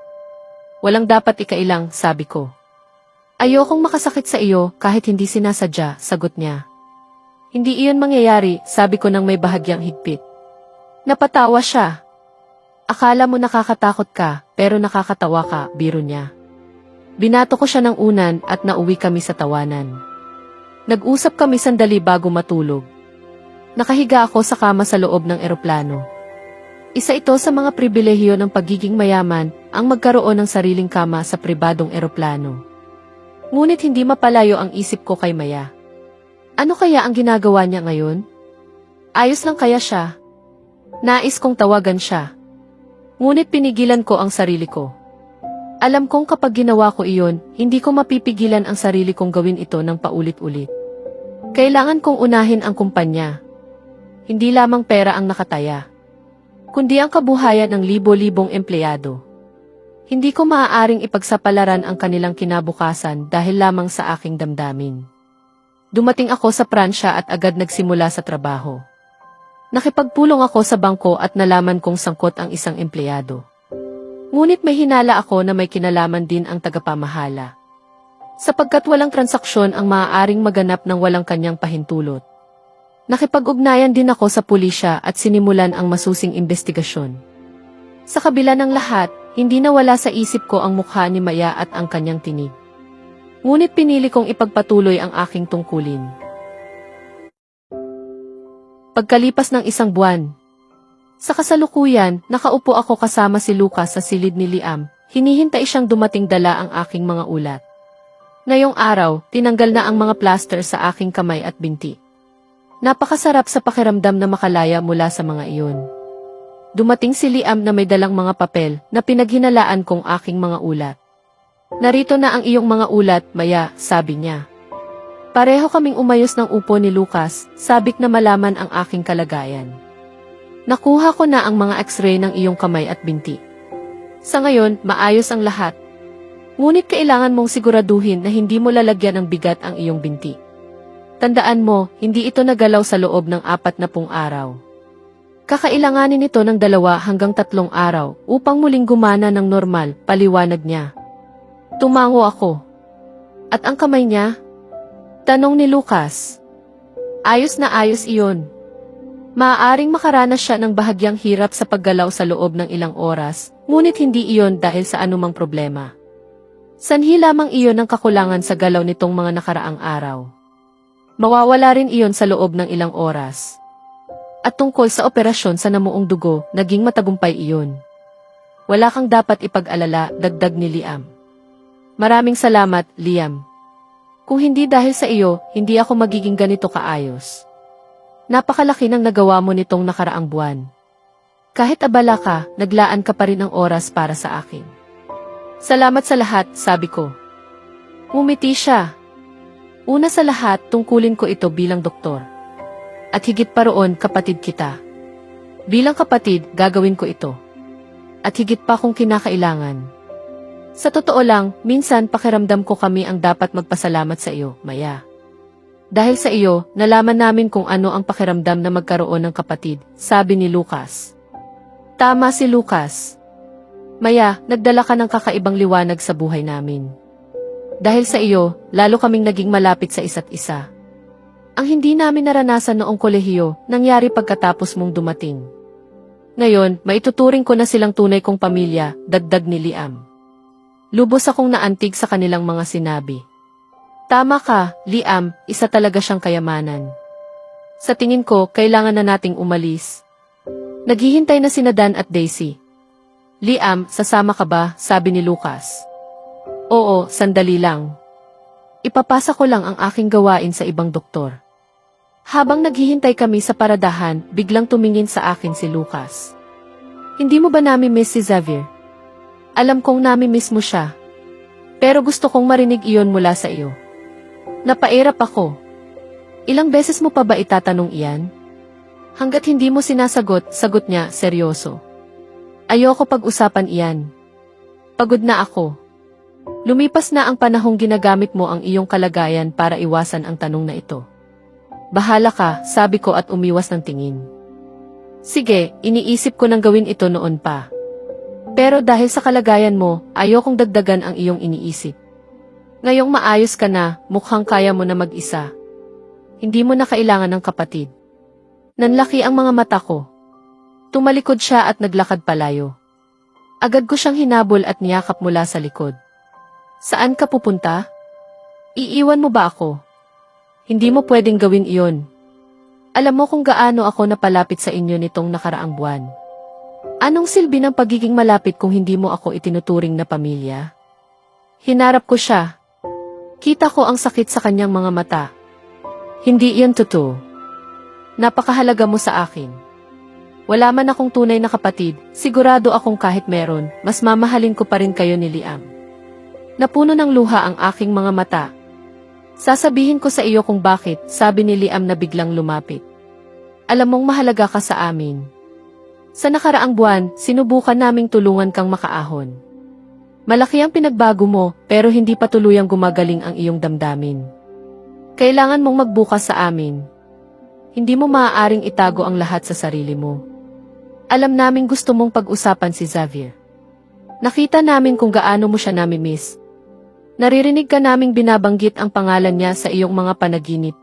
Walang dapat ikailang, sabi ko. Ayokong makasakit sa iyo kahit hindi sinasadya, sagot niya. Hindi iyon mangyayari, sabi ko nang may bahagyang higpit. Napatawa siya. Akala mo nakakatakot ka, pero nakakatawa ka, biro niya. Binato ko siya ng unan at nauwi kami sa tawanan. Nag-usap kami sandali bago matulog. Nakahiga ako sa kama sa loob ng eroplano. Isa ito sa mga pribilehiyo ng pagiging mayaman, ang magkaroon ng sariling kama sa pribadong eroplano. Ngunit hindi mapalayo ang isip ko kay Maya. Ano kaya ang ginagawa niya ngayon? Ayos lang kaya siya? Nais kong tawagan siya. Ngunit pinigilan ko ang sarili ko. Alam kong kapag ginawa ko iyon, hindi ko mapipigilan ang sarili kong gawin ito ng paulit-ulit. Kailangan kong unahin ang kumpanya. Hindi lamang pera ang nakataya, kundi ang kabuhayan ng libo-libong empleyado. Hindi ko maaaring ipagsapalaran ang kanilang kinabukasan dahil lamang sa aking damdamin. Dumating ako sa Pransya at agad nagsimula sa trabaho. Nakipagpulong ako sa bangko at nalaman kong sangkot ang isang empleyado. Ngunit may hinala ako na may kinalaman din ang tagapamahala. Sapagkat walang transaksyon ang maaaring maganap ng walang kanyang pahintulot. Nakipag-ugnayan din ako sa pulisya at sinimulan ang masusing investigasyon. Sa kabila ng lahat, hindi nawala sa isip ko ang mukha ni Maya at ang kanyang tinig. Ngunit pinili kong ipagpatuloy ang aking tungkulin. Pagkalipas ng 1 buwan, sa kasalukuyan, nakaupo ako kasama si Lucas sa silid ni Liam, Hinihintay siyang dumating dala ang aking mga ulat. Ngayong araw, tinanggal na ang mga plaster sa aking kamay at binti. Napakasarap sa pakiramdam na makalaya mula sa mga iyon. Dumating si Liam na may dalang mga papel na pinaghinalaan kong aking mga ulat. Narito na ang iyong mga ulat, Maya, sabi niya. Pareho kaming umayos ng upo ni Lucas, sabik na malaman ang aking kalagayan. Nakuha ko na ang mga x-ray ng iyong kamay at binti. Sa ngayon, maayos ang lahat. Ngunit kailangan mong siguraduhin na hindi mo lalagyan ng bigat ang iyong binti. Tandaan mo, hindi ito nagalaw sa loob ng 40 araw. Kakailanganin ito ng 2 hanggang 3 araw upang muling gumana ng normal, paliwanag niya. Tumango ako. At ang kamay niya? Tanong ni Lucas. Ayos na ayos iyon. Maaaring makaranas siya ng bahagyang hirap sa paggalaw sa loob ng ilang oras, ngunit hindi iyon dahil sa anumang problema. Sanhi lamang iyon ang kakulangan sa galaw nitong mga nakaraang araw. Mawawala rin iyon sa loob ng ilang oras. At tungkol sa operasyon sa namuong dugo, naging matagumpay iyon. Wala kang dapat ipag-alala, dagdag ni Liam. Maraming salamat, Liam. Kung hindi dahil sa iyo, hindi ako magiging ganito kaayos. Napakalaki ng nagawa mo nitong nakaraang buwan. Kahit abala ka, naglaan ka pa rin ng oras para sa akin. Salamat sa lahat, sabi ko. Ngumiti siya. Una sa lahat, tungkulin ko ito bilang doktor. At higit pa roon, kapatid kita. Bilang kapatid, gagawin ko ito. At higit pa kung kinakailangan. Sa totoo lang, minsan pakiramdam ko kami ang dapat magpasalamat sa iyo, Maya. Dahil sa iyo, nalaman namin kung ano ang pakiramdam na magkaroon ng kapatid, sabi ni Lucas. Tama si Lucas. Maya, nagdala ka ng kakaibang liwanag sa buhay namin. Dahil sa iyo, lalo kaming naging malapit sa isa't isa. Ang hindi namin naranasan noong kolehiyo, nangyari pagkatapos mong dumating. Ngayon, maituturing ko na silang tunay kong pamilya, dagdag ni Liam. Lubos akong naantig sa kanilang mga sinabi. Tama ka, Liam, isa talaga siyang kayamanan. Sa tingin ko, kailangan na nating umalis. Naghihintay na sina Dan at Daisy. Liam, sasama ka ba? Sabi ni Lucas. Oo, sandali lang. Ipapasa ko lang ang aking gawain sa ibang doktor. Habang naghihintay kami sa paradahan, biglang tumingin sa akin si Lucas. Hindi mo ba nami-miss si Xavier? Alam kong nami-miss mo siya. Pero gusto kong marinig iyon mula sa iyo. Napairap ako. Ilang beses mo pa ba itatanong iyan? Hanggat hindi mo sinasagot, sagot niya, seryoso. Ayoko pag-usapan iyan. Pagod na ako. Lumipas na ang panahong ginagamit mo ang iyong kalagayan para iwasan ang tanong na ito. Bahala ka, sabi ko at umiwas ng tingin. Sige, iniisip ko nang gawin ito noon pa. Pero dahil sa kalagayan mo, ayokong dagdagan ang iyong iniisip. Ngayong maayos ka na, mukhang kaya mo na mag-isa. Hindi mo na kailangan ng kapatid. Nanlaki ang mga mata ko. Tumalikod siya at naglakad palayo. Agad ko siyang hinabol at niyakap mula sa likod. Saan ka pupunta? Iiwan mo ba ako? Hindi mo pwedeng gawin iyon. Alam mo kung gaano ako napalapit sa inyo nitong nakaraang buwan. Anong silbi ng pagiging malapit kung hindi mo ako itinuturing na pamilya? Hinarap ko siya. Kita ko ang sakit sa kanyang mga mata. Hindi iyon totoo. Napakahalaga mo sa akin. Wala man akong tunay na kapatid, sigurado akong kahit meron, mas mamahalin ko pa rin kayo ni Liam. Napuno ng luha ang aking mga mata. Sasabihin ko sa iyo kung bakit, sabi ni Liam na biglang lumapit. Alam mong mahalaga ka sa amin. Sa nakaraang buwan, sinubukan naming tulungan kang makaahon. Malaki ang pinagbago mo, pero hindi pa tuluyang gumagaling ang iyong damdamin. Kailangan mong magbukas sa amin. Hindi mo maaaring itago ang lahat sa sarili mo. Alam naming gusto mong pag-usapan si Xavier. Nakita namin kung gaano mo siya nami-miss. Naririnig ka naming binabanggit ang pangalan niya sa iyong mga panaginip.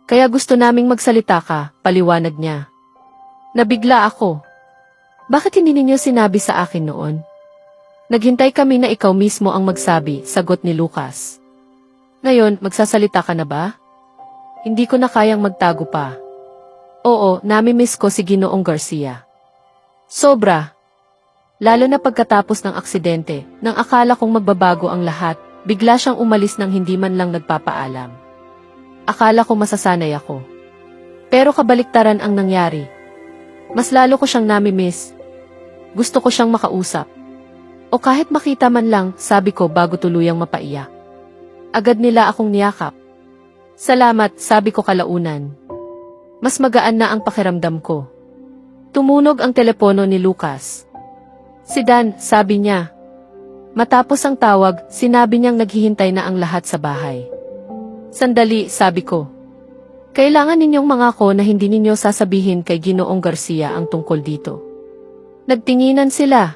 Kaya gusto naming magsalita ka, paliwanag niya. Nabigla ako. Bakit hindi ninyo sinabi sa akin noon? Naghintay kami na ikaw mismo ang magsabi, sagot ni Lucas. Ngayon, magsasalita ka na ba? Hindi ko na kayang magtago pa. Oo, nami-miss ko si Ginoong Garcia. Sobra. Lalo na pagkatapos ng aksidente, nang akala kong magbabago ang lahat, bigla siyang umalis nang hindi man lang nagpapaalam. Akala ko masasanay ako. Pero kabaliktaran ang nangyari. Mas lalo ko siyang nami-miss. Gusto ko siyang makausap. O kahit makita man lang, sabi ko bago tuluyang mapaiyak. Agad nila akong niyakap. Salamat, sabi ko kalaunan. Mas magaan na ang pakiramdam ko. Tumunog ang telepono ni Lucas. Si Dan, sabi niya. Matapos ang tawag, sinabi niyang naghihintay na ang lahat sa bahay. Sandali, sabi ko. Kailangan ninyong mangako na hindi ninyo sasabihin kay Ginoong Garcia ang tungkol dito. Nagtinginan sila.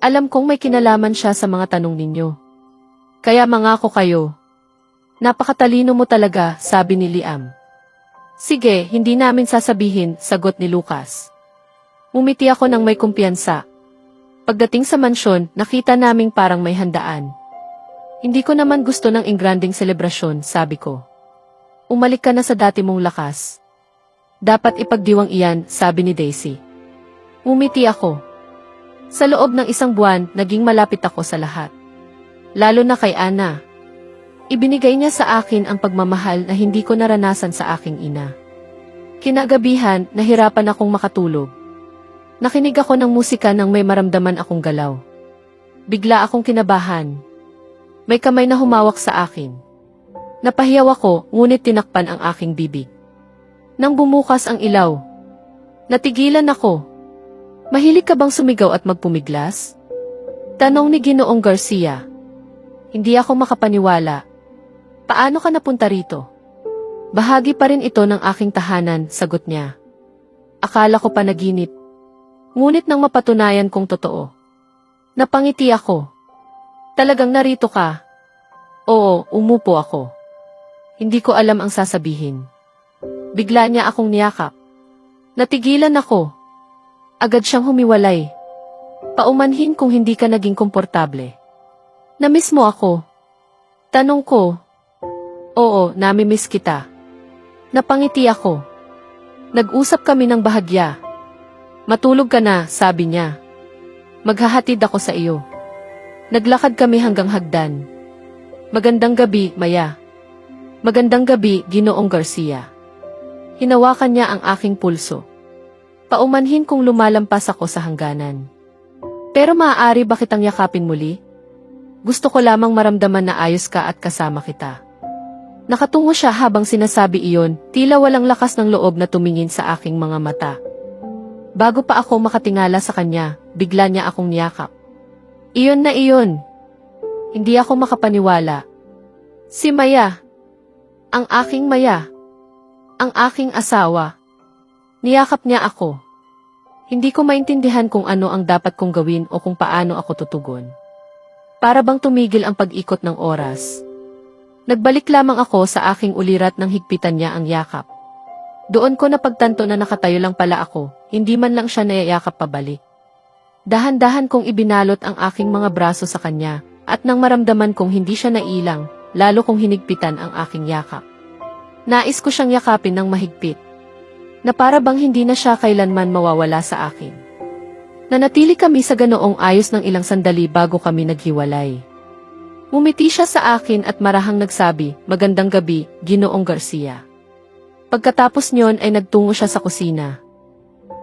Alam kong may kinalaman siya sa mga tanong ninyo. Kaya mangako kayo. Napakatalino mo talaga, sabi ni Liam. Sige, hindi namin sasabihin, sagot ni Lucas. Umiti ako ng may kumpiyansa. Pagdating sa mansyon, nakita naming parang may handaan. Hindi ko naman gusto ng engranding selebrasyon, sabi ko. Umalik ka na sa dati mong lakas. Dapat ipagdiwang iyan, sabi ni Daisy. Umiti ako. Sa loob ng 1 buwan, naging malapit ako sa lahat. Lalo na kay Ana. Ibinigay niya sa akin ang pagmamahal na hindi ko naranasan sa aking ina. Kinagabihan, nahirapan akong makatulog. Nakinig ako ng musika nang may maramdaman akong galaw. Bigla akong kinabahan. May kamay na humawak sa akin. Napahiyaw ako, ngunit tinakpan ang aking bibig. Nang bumukas ang ilaw, natigilan ako. Mahilig ka bang sumigaw at magpumiglas? Tanong ni Ginoong Garcia. Hindi ako makapaniwala. Paano ka napunta rito? Bahagi pa rin ito ng aking tahanan, sagot niya. Akala ko panaginip. Ngunit nang mapatunayan kong totoo. Napangiti ako. Talagang narito ka? Oo, umupo ako. Hindi ko alam ang sasabihin. Bigla niya akong niyakap. Natigilan ako. Agad siyang humiwalay. Paumanhin kung hindi ka naging komportable. Namiss mo ako? Tanong ko. Oo, namimiss kita. Napangiti ako. Nag-usap kami ng bahagya. Matulog ka na, sabi niya. Maghahatid ako sa iyo. Naglakad kami hanggang hagdan. Magandang gabi, Maya. Magandang gabi, Ginoong Garcia. Hinawakan niya ang aking pulso. Paumanhin kong lumalampas ako sa hangganan. Pero maaari ba kitang yakapin muli? Gusto ko lamang maramdaman na ayos ka at kasama kita. Nakatungo siya habang sinasabi iyon, tila walang lakas ng loob na tumingin sa aking mga mata. Bago pa ako makatingala sa kanya, bigla niya akong niyakap. Iyon na iyon. Hindi ako makapaniwala. Si Maya. Ang aking Maya. Ang aking asawa. Niyakap niya ako. Hindi ko maintindihan kung ano ang dapat kong gawin o kung paano ako tutugon. Para bang tumigil ang pag-ikot ng oras. Nagbalik lamang ako sa aking ulirat nang higpitan niya ang yakap. Doon ko napagtanto na nakatayo lang pala ako, hindi man lang siya nayayakap pabalik. Dahan-dahan kong ibinalot ang aking mga braso sa kanya, at nang maramdaman kong hindi siya nailang, lalo kong hinigpitan ang aking yakap. Nais ko siyang yakapin ng mahigpit, na para bang hindi na siya kailanman mawawala sa akin. Nanatili kami sa ganoong ayos ng ilang sandali bago kami naghiwalay. Umiti siya sa akin at marahang nagsabi, "Magandang gabi, Ginoong Garcia." Pagkatapos niyon ay nagtungo siya sa kusina.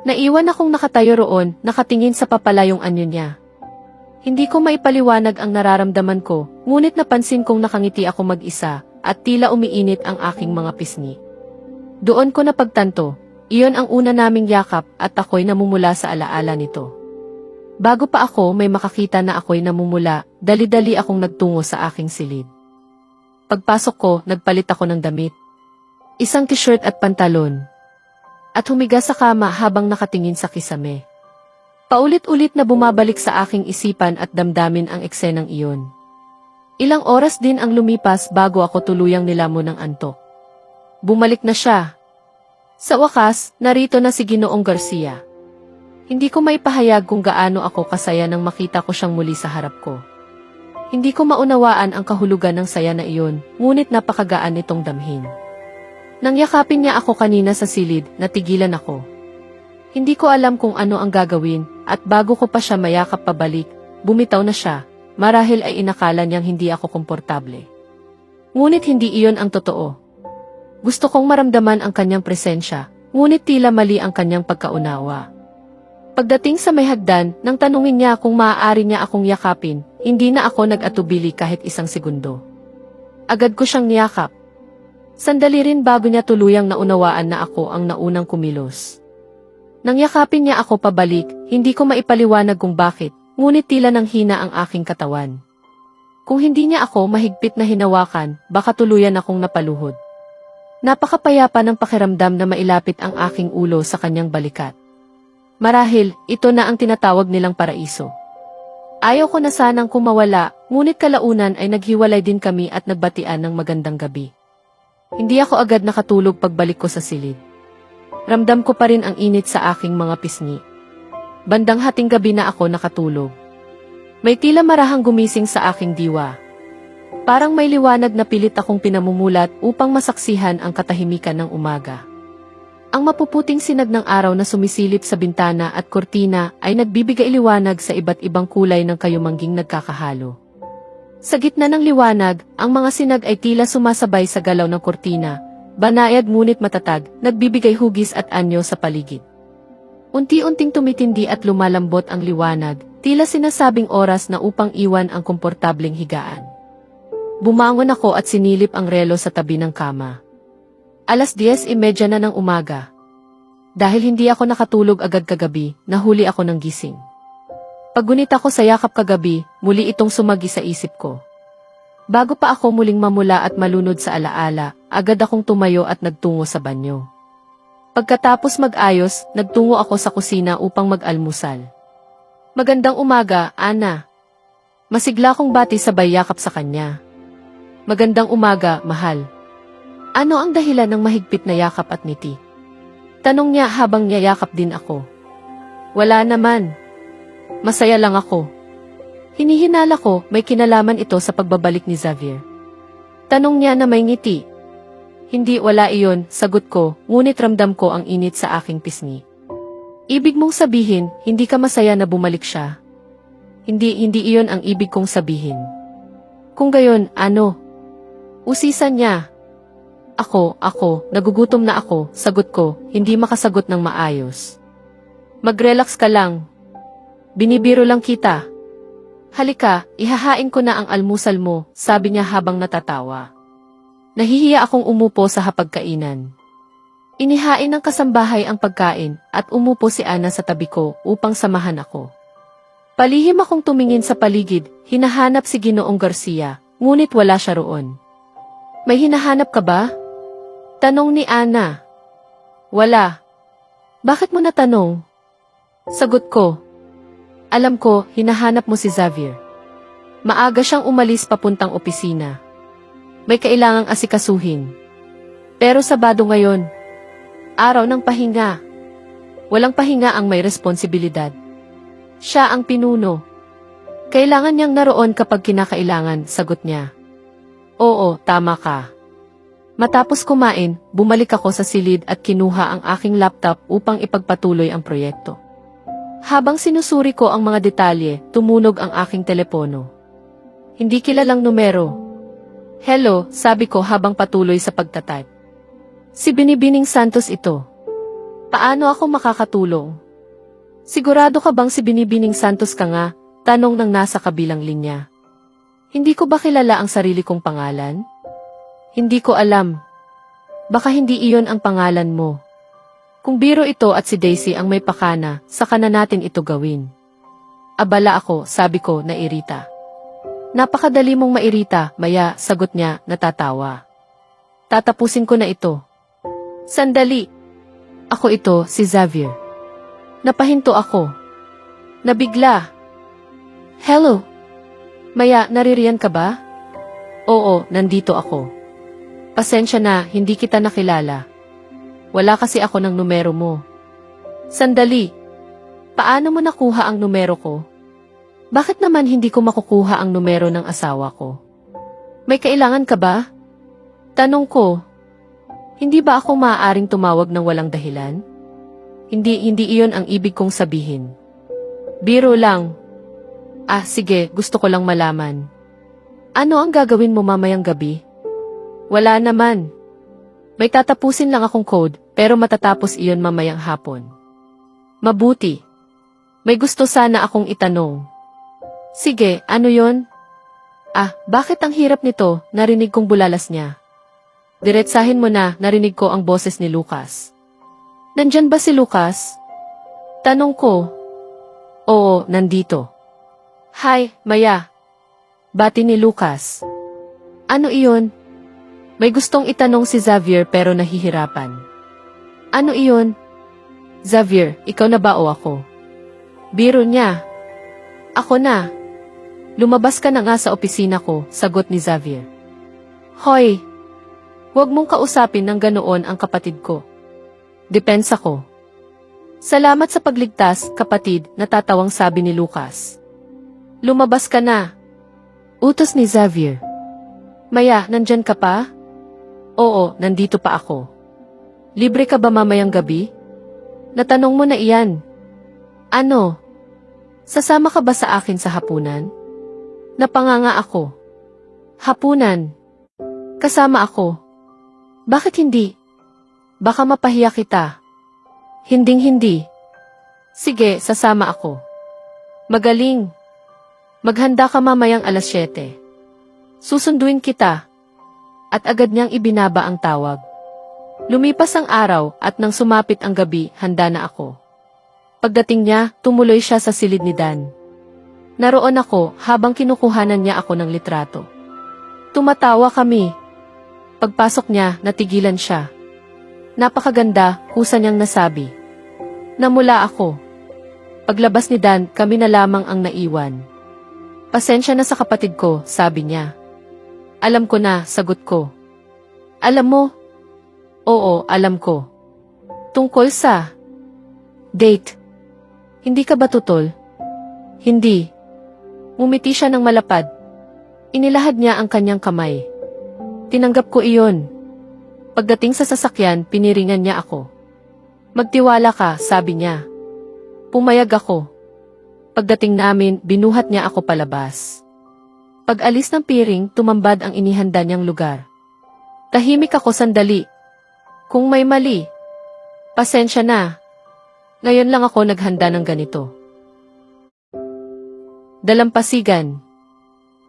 Naiwan akong nakatayo roon, nakatingin sa papalayong anyo niya. Hindi ko maipaliwanag ang nararamdaman ko, ngunit napansin kong nakangiti ako mag-isa, at tila umiinit ang aking mga pisngi. Doon ko napagtanto, iyon ang una naming yakap at ako'y namumula sa alaala nito. Bago pa ako may makakita na ako'y namumula, dali-dali akong nagtungo sa aking silid. Pagpasok ko, nagpalit ako ng damit. Isang t-shirt at pantalon. At humiga sa kama habang nakatingin sa kisame. Paulit-ulit na bumabalik sa aking isipan at damdamin ang eksenang iyon. Ilang oras din ang lumipas bago ako tuluyang nilamon ng antok. Bumalik na siya. Sa wakas, narito na si Ginoong Garcia. Hindi ko maipahayag kung gaano ako kasaya nang makita ko siyang muli sa harap ko. Hindi ko maunawaan ang kahulugan ng saya na iyon, ngunit napakagaan itong damhin. Nang yakapin niya ako kanina sa silid, natigilan ako. Hindi ko alam kung ano ang gagawin, at bago ko pa siya mayakap pabalik, bumitaw na siya, marahil ay inakala niyang hindi ako komportable. Ngunit hindi iyon ang totoo. Gusto kong maramdaman ang kanyang presensya, ngunit tila mali ang kanyang pagkaunawa. Pagdating sa may hagdan, nang tanungin niya kung maaari niya akong yakapin, hindi na ako nag-atubili kahit isang segundo. Agad ko siyang niyakap. Sandali rin bago niya tuluyang naunawaan na ako ang naunang kumilos. Nang yakapin niya ako pabalik, hindi ko maipaliwanag kung bakit, ngunit tila nang hina ang aking katawan. Kung hindi niya ako mahigpit na hinawakan, baka tuluyan akong napaluhod. Napakapayapa ng pakiramdam na mailapit ang aking ulo sa kanyang balikat. Marahil, ito na ang tinatawag nilang paraiso. Ayaw ko na sanang kumawala, ngunit kalaunan ay naghiwalay din kami at nagbatian ng magandang gabi. Hindi ako agad nakatulog pagbalik ko sa silid. Ramdam ko pa rin ang init sa aking mga pisngi. Bandang hating gabi na ako nakatulog. May tila marahang gumising sa aking diwa. Parang may liwanag na pilit akong pinamumulat upang masaksihan ang katahimikan ng umaga. Ang mapuputing sinag ng araw na sumisilip sa bintana at kortina ay nagbibigay liwanag sa iba't ibang kulay ng kayumangging nagkakahalo. Sa gitna ng liwanag, ang mga sinag ay tila sumasabay sa galaw ng kortina, banayad ngunit matatag, nagbibigay hugis at anyo sa paligid. Unti-unting tumitindi at lumalambot ang liwanag, tila sinasabing oras na upang iwan ang komportableng higaan. Bumangon ako at sinilip ang relo sa tabi ng kama. 10:30 na ng umaga. Dahil hindi ako nakatulog agad kagabi, nahuli ako ng gising. Paggunit ako sa yakap kagabi, muli itong sumagi sa isip ko. Bago pa ako muling mamula at malunod sa alaala, agad akong tumayo at nagtungo sa banyo. Pagkatapos mag-ayos, nagtungo ako sa kusina upang mag-almusal. Magandang umaga, Ana. Masigla kong bati sabay yakap sa kanya. Magandang umaga, mahal. Ano ang dahilan ng mahigpit na yakap at ngiti? Tanong niya habang niyayakap din ako. Wala naman. Masaya lang ako. Hinihinala ko may kinalaman ito sa pagbabalik ni Xavier. Tanong niya na may ngiti. Hindi, wala iyon, sagot ko, ngunit ramdam ko ang init sa aking pisngi. Ibig mong sabihin, hindi ka masaya na bumalik siya? Hindi iyon ang ibig kong sabihin. Kung gayon, ano? Usisan niya. Ako, nagugutom na ako, sagot ko, hindi makasagot ng maayos. Mag-relax ka lang. Binibiro lang kita. Halika, ihahain ko na ang almusal mo, sabi niya habang natatawa. Nahihiya akong umupo sa hapagkainan. Inihain ng kasambahay ang pagkain at umupo si Ana sa tabi ko upang samahan ako. Palihim akong tumingin sa paligid, hinahanap si Ginoong Garcia, ngunit wala siya roon. May hinahanap ka ba? Tanong ni Ana. Wala. Bakit mo natanong? Sagot ko. Alam ko, hinahanap mo si Xavier. Maaga siyang umalis papuntang opisina. May kailangang asikasuhin. Pero Sabado ngayon, araw ng pahinga. Walang pahinga ang may responsibilidad. Siya ang pinuno. Kailangan niyang naroon kapag kinakailangan, sagot niya. Oo, tama ka. Matapos kumain, bumalik ako sa silid at kinuha ang aking laptop upang ipagpatuloy ang proyekto. Habang sinusuri ko ang mga detalye, tumunog ang aking telepono. Hindi kilalang numero. Hello, sabi ko habang patuloy sa pagtatype. Si Binibining Santos ito. Paano ako makakatulong? Sigurado ka bang si Binibining Santos ka nga? Tanong ng nasa kabilang linya. Hindi ko ba kilala ang sarili kong pangalan? Hindi ko alam. Baka hindi iyon ang pangalan mo. Kung biro ito at si Daisy ang may pakana, saka na natin ito gawin. Abala ako, sabi ko, nairita. Napakadali mong mairita, Maya, sagot niya, natatawa. Tatapusin ko na ito. Sandali. Ako ito, si Xavier. Napahinto ako. Nabigla. Hello. Maya, naririyan ka ba? Oo, nandito ako. Pasensya na, hindi kita nakilala. Wala kasi ako ng numero mo. Sandali. Paano mo nakuha ang numero ko? Bakit naman hindi ko makukuha ang numero ng asawa ko? May kailangan ka ba? Tanong ko. Hindi ba ako maaaring tumawag ng walang dahilan? hindi iyon ang ibig kong sabihin. Biro lang. Sige, gusto ko lang malaman. Ano ang gagawin mo mamayang gabi? Wala naman. May tatapusin lang akong code, pero matatapos iyon mamayang hapon. Mabuti. May gusto sana akong itanong. Sige, ano yon? Bakit ang hirap nito? Narinig kong bulalas niya. Diretsahin mo na, narinig ko ang boses ni Lucas. Nandyan ba si Lucas? Tanong ko. Oo, nandito. Hi, Maya. Bati ni Lucas. Ano iyon? May gustong itanong si Xavier pero nahihirapan. Ano iyon? Xavier, ikaw na ba o ako? Biro niya. Ako na. Lumabas ka na nga sa opisina ko, sagot ni Xavier. Hoy! Huwag mong kausapin ng ganoon ang kapatid ko. Depensa ko. Salamat sa pagligtas, kapatid, natatawang sabi ni Lucas. Lumabas ka na. Utos ni Xavier. Maya, nandyan ka pa? Oo, nandito pa ako. Libre ka ba mamayang gabi? Natanong mo na iyan. Ano? Sasama ka ba sa akin sa hapunan? Napanganga ako. Hapunan. Kasama ako. Bakit hindi? Baka mapahiya kita. Hinding-hindi. Sige, sasama ako. Magaling. Maghanda ka mamayang 7:00. Susunduin kita. At agad niyang ibinaba ang tawag. Lumipas ang araw at nang sumapit ang gabi, handa na ako. Pagdating niya, tumuloy siya sa silid ni Dan. Naroon ako habang kinukuhanan niya ako ng litrato. Tumatawa kami. Pagpasok niya, natigilan siya. Napakaganda, kusa niyang nasabi. Namula ako. Paglabas ni Dan, kami na lamang ang naiwan. Pasensya na sa kapatid ko, sabi niya. Alam ko na, sagot ko. Alam mo? Oo, alam ko. Tungkol sa date. Hindi ka ba tutol? Hindi. Ngumiti siya ng malapad. Inilahad niya ang kanyang kamay. Tinanggap ko iyon. Pagdating sa sasakyan, piniringan niya ako. Magtiwala ka, sabi niya. Pumayag ako. Pagdating namin, binuhat niya ako palabas. Pag-alis ng piring, tumambad ang inihanda niyang lugar. Tahimik ako sandali. Kung may mali, pasensya na. Ngayon lang ako naghanda ng ganito. Dalampasigan.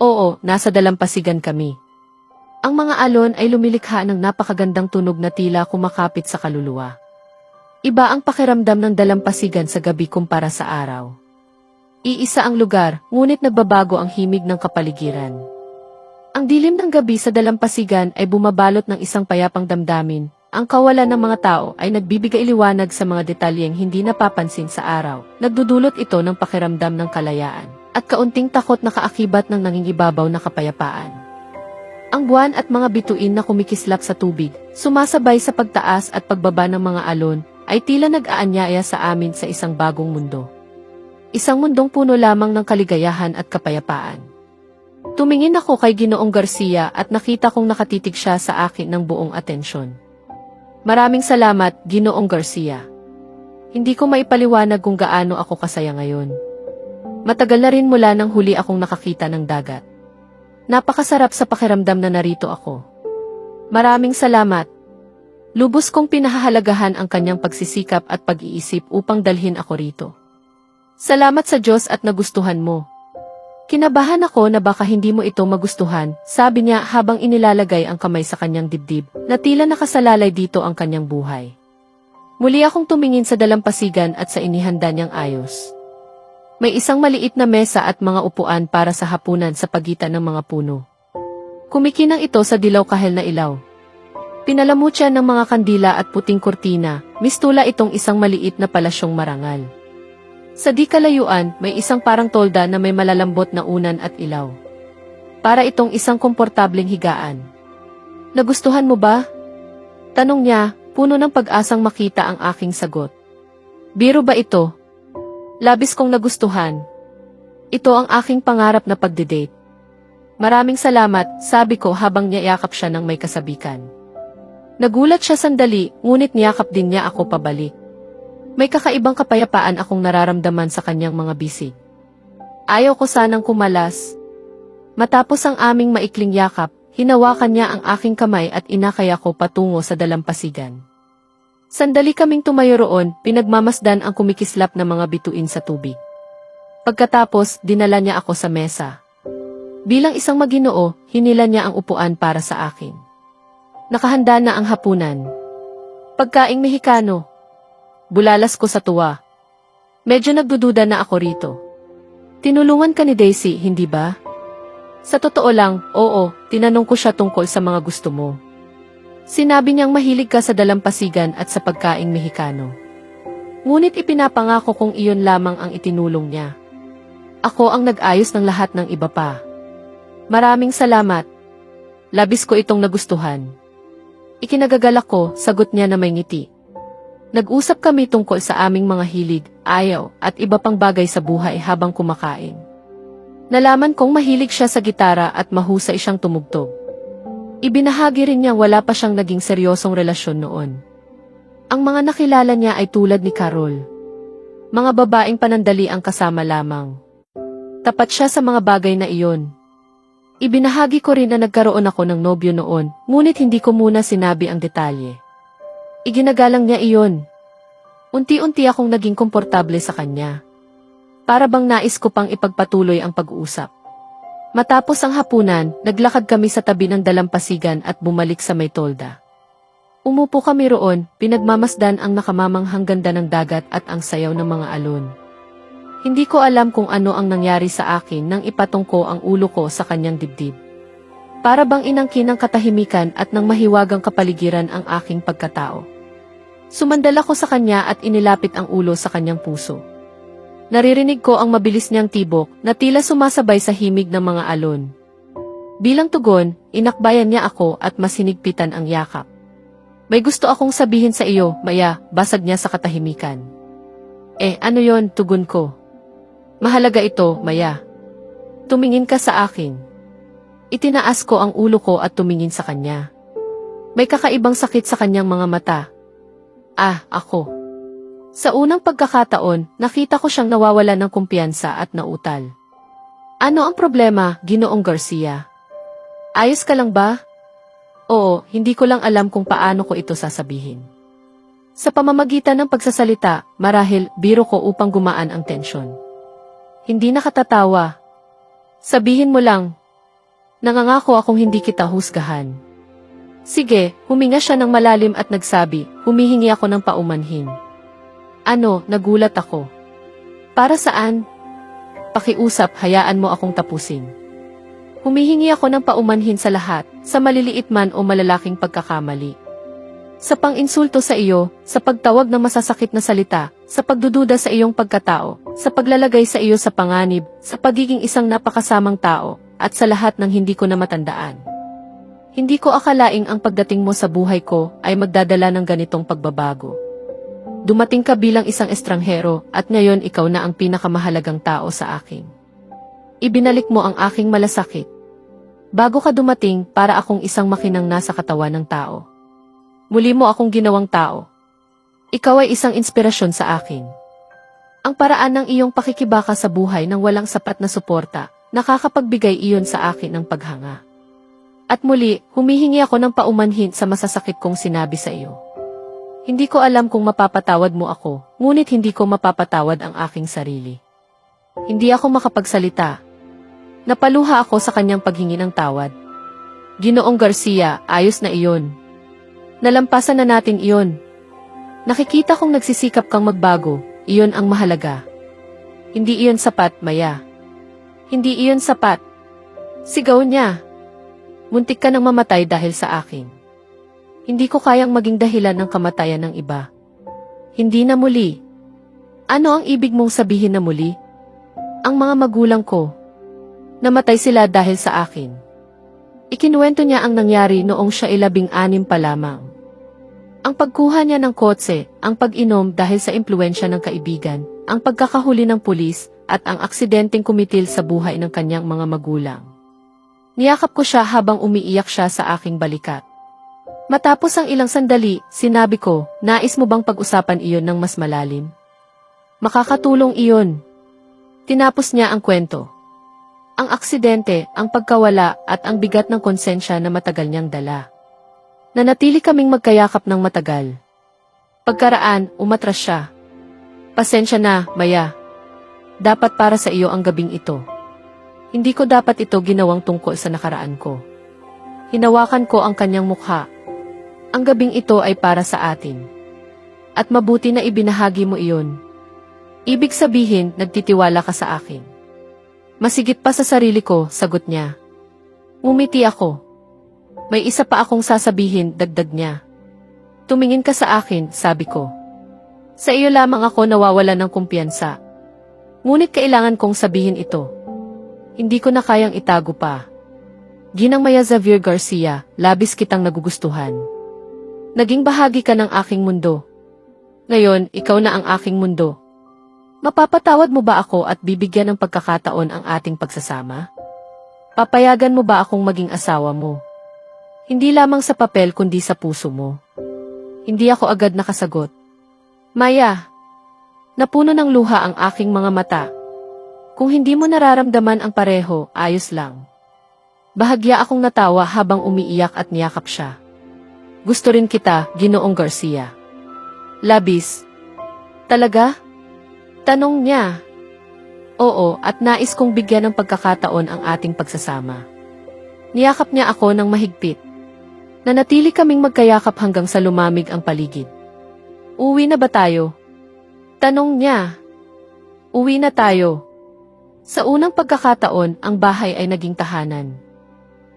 Oo, nasa dalampasigan kami. Ang mga alon ay lumilikha ng napakagandang tunog na tila kumakapit sa kaluluwa. Iba ang pakiramdam ng dalampasigan sa gabi kumpara sa araw. Iisa ang lugar, ngunit nagbabago ang himig ng kapaligiran. Ang dilim ng gabi sa dalampasigan ay bumabalot ng isang payapang damdamin. Ang kawalan ng mga tao ay nagbibigay liwanag sa mga detalyeng hindi napapansin sa araw. Nagdudulot ito ng pakiramdam ng kalayaan at kaunting takot na kaakibat ng nangingibabaw na kapayapaan. Ang buwan at mga bituin na kumikislap sa tubig, sumasabay sa pagtaas at pagbaba ng mga alon, ay tila nag-aanyaya sa amin sa isang bagong mundo. Isang mundong puno lamang ng kaligayahan at kapayapaan. Tumingin ako kay Ginoong Garcia at nakita kong nakatitig siya sa akin ng buong atensyon. Maraming salamat, Ginoong Garcia. Hindi ko maipaliwanag kung gaano ako kasaya ngayon. Matagal na rin mula nang huli akong nakakita ng dagat. Napakasarap sa pakiramdam na narito ako. Maraming salamat. Lubos kong pinahahalagahan ang kanyang pagsisikap at pag-iisip upang dalhin ako rito. Salamat sa Diyos at nagustuhan mo. Kinabahan ako na baka hindi mo ito magustuhan, sabi niya habang inilalagay ang kamay sa kanyang dibdib, na tila nakasalalay dito ang kanyang buhay. Muli akong tumingin sa dalampasigan at sa inihanda niyang ayos. May isang maliit na mesa at mga upuan para sa hapunan sa pagitan ng mga puno. Kumikinang ito sa dilaw kahel na ilaw. Pinalamutya ng mga kandila at puting kurtina, mistula itong isang maliit na palasyong marangal. Sa di kalayuan, may isang parang tolda na may malalambot na unan at ilaw. Para itong isang komportableng higaan. Nagustuhan mo ba? Tanong niya, puno ng pag-asang makita ang aking sagot. Biro ba ito? Labis kong nagustuhan. Ito ang aking pangarap na pagdidate. Maraming salamat, sabi ko habang niyayakap siya ng may kasabikan. Nagulat siya sandali, ngunit niyakap din niya ako pabalik. May kakaibang kapayapaan akong nararamdaman sa kanyang mga bisig. Ayaw ko sanang kumalas. Matapos ang aming maikling yakap, hinawakan niya ang aking kamay at inakay ako patungo sa dalampasigan. Sandali kaming tumayo roon, pinagmamasdan ang kumikislap na mga bituin sa tubig. Pagkatapos, dinala niya ako sa mesa. Bilang isang maginoo, hinila niya ang upuan para sa akin. Nakahanda na ang hapunan. Pagkaing Mexicano. Bulalas ko sa tuwa. Medyo nagdududa na ako rito. Tinulungan ka ni Daisy, hindi ba? Sa totoo lang, oo, tinanong ko siya tungkol sa mga gusto mo. Sinabi niyang mahilig ka sa dalampasigan at sa pagkaing Mexicano. Ngunit ipinapangako kong iyon lamang ang itinulong niya. Ako ang nag-ayos ng lahat ng iba pa. Maraming salamat. Labis ko itong nagustuhan. Ikinagagalak ko, sagot niya na may ngiti. Nag-usap kami tungkol sa aming mga hilig, ayaw, at iba pang bagay sa buhay habang kumakain. Nalaman kong mahilig siya sa gitara at mahusay siyang tumugtog. Ibinahagi rin niya wala pa siyang naging seryosong relasyon noon. Ang mga nakilala niya ay tulad ni Carol. Mga babaeng panandali ang kasama lamang. Tapat siya sa mga bagay na iyon. Ibinahagi ko rin na nagkaroon ako ng nobyo noon, ngunit hindi ko muna sinabi ang detalye. Iginagalang niya iyon. Unti-unti akong naging komportable sa kanya. Para bang nais ko pang ipagpatuloy ang pag-uusap. Matapos ang hapunan, naglakad kami sa tabi ng dalampasigan at bumalik sa may tolda. Umupo kami roon, pinagmamasdan ang nakamamanghang ganda ng dagat at ang sayaw ng mga alon. Hindi ko alam kung ano ang nangyari sa akin nang ipatong ko ang ulo ko sa kanyang dibdib. Para bang inangkin ng katahimikan at ng mahiwagang kapaligiran ang aking pagkatao. Sumandal ako sa kanya at inilapit ang ulo sa kanyang puso. Naririnig ko ang mabilis niyang tibok na tila sumasabay sa himig ng mga alon. Bilang tugon, inakbayan niya ako at mas hinigpitan ang yakap. May gusto akong sabihin sa iyo, Maya, basag niya sa katahimikan. Ano yon, tugon ko. Mahalaga ito, Maya. Tumingin ka sa akin. Itinaas ko ang ulo ko at tumingin sa kanya. May kakaibang sakit sa kanyang mga mata. Ako. Sa unang pagkakataon, nakita ko siyang nawawalan ng kumpiyansa at nautal. Ano ang problema, Ginoong Garcia? Ayos ka lang ba? Oo, hindi ko lang alam kung paano ko ito sasabihin. Sa pamamagitan ng pagsasalita, marahil biro ko upang gumaan ang tensyon. Hindi nakatatawa. Sabihin mo lang, nangangako akong hindi kita husgahan. Sige, huminga siya ng malalim at nagsabi, humihingi ako ng paumanhin. Nagulat ako. Para saan? Pakiusap, hayaan mo akong tapusin. Humihingi ako ng paumanhin sa lahat, sa maliliit man o malalaking pagkakamali. Sa pang-insulto sa iyo, sa pagtawag ng masasakit na salita, sa pagdududa sa iyong pagkatao, sa paglalagay sa iyo sa panganib, sa pagiging isang napakasamang tao, at sa lahat ng hindi ko na matandaan. Hindi ko akalaing ang pagdating mo sa buhay ko ay magdadala ng ganitong pagbabago. Dumating ka bilang isang estranghero at ngayon ikaw na ang pinakamahalagang tao sa akin. Ibinalik mo ang aking malasakit. Bago ka dumating para akong isang makinang nasa katawan ng tao. Muli mo akong ginawang tao. Ikaw ay isang inspirasyon sa akin. Ang paraan ng iyong pakikibaka sa buhay ng walang sapat na suporta, nakakapagbigay iyon sa akin ng paghanga. At muli, humihingi ako ng paumanhin sa masasakit kong sinabi sa iyo. Hindi ko alam kung mapapatawad mo ako, ngunit hindi ko mapapatawad ang aking sarili. Hindi ako makapagsalita. Napaluha ako sa kanyang paghingi ng tawad. Ginoong Garcia, ayos na iyon. Nalampasan na natin iyon. Nakikita kong nagsisikap kang magbago, iyon ang mahalaga. Hindi iyon sapat, Maya. Hindi iyon sapat. Sigaw niya. Muntik ka nang mamatay dahil sa akin. Hindi ko kayang maging dahilan ng kamatayan ng iba. Hindi na muli. Ano ang ibig mong sabihin na muli? Ang mga magulang ko. Namatay sila dahil sa akin. Ikinuwento niya ang nangyari noong siya 16 pa lamang. Ang pagkuha niya ng kotse, ang pag-inom dahil sa impluwensya ng kaibigan, ang pagkakahuli ng pulis, at ang aksidenteng kumitil sa buhay ng kanyang mga magulang. Niyakap ko siya habang umiiyak siya sa aking balikat. Matapos ang ilang sandali, sinabi ko, nais mo bang pag-usapan iyon ng mas malalim? Makakatulong iyon. Tinapos niya ang kwento. Ang aksidente, ang pagkawala at ang bigat ng konsensya na matagal niyang dala. Nanatili kaming magkayakap ng matagal. Pagkaraan, umatras siya. Pasensya na, Maya. Dapat para sa iyo ang gabing ito. Hindi ko dapat ito ginawang tungkol sa nakaraan ko. Hinawakan ko ang kanyang mukha. Ang gabing ito ay para sa atin. At mabuti na ibinahagi mo iyon. Ibig sabihin, nagtitiwala ka sa akin. Masigit pa sa sarili ko, sagot niya. Ngumiti ako. May isa pa akong sasabihin, dagdag niya. Tumingin ka sa akin, sabi ko. Sa iyo lamang ako nawawalan ng kumpiyansa. Ngunit kailangan kong sabihin ito. Hindi ko na kayang itago pa. Ginang Maya Xavier Garcia, labis kitang nagugustuhan. Naging bahagi ka ng aking mundo. Ngayon, ikaw na ang aking mundo. Mapapatawad mo ba ako at bibigyan ng pagkakataon ang ating pagsasama? Papayagan mo ba akong maging asawa mo? Hindi lamang sa papel kundi sa puso mo. Hindi ako agad nakasagot. Maya, napuno ng luha ang aking mga mata. Kung hindi mo nararamdaman ang pareho, ayos lang. Bahagya akong natawa habang umiiyak at niyakap siya. Gusto rin kita, Ginoong Garcia. Labis. Talaga? Tanong niya. Oo, at nais kong bigyan ng pagkakataon ang ating pagsasama. Niyakap niya ako ng mahigpit. Nanatili kaming magkayakap hanggang sa lumamig ang paligid. Uwi na ba tayo? Tanong niya. Uwi na tayo. Sa unang pagkakataon, ang bahay ay naging tahanan.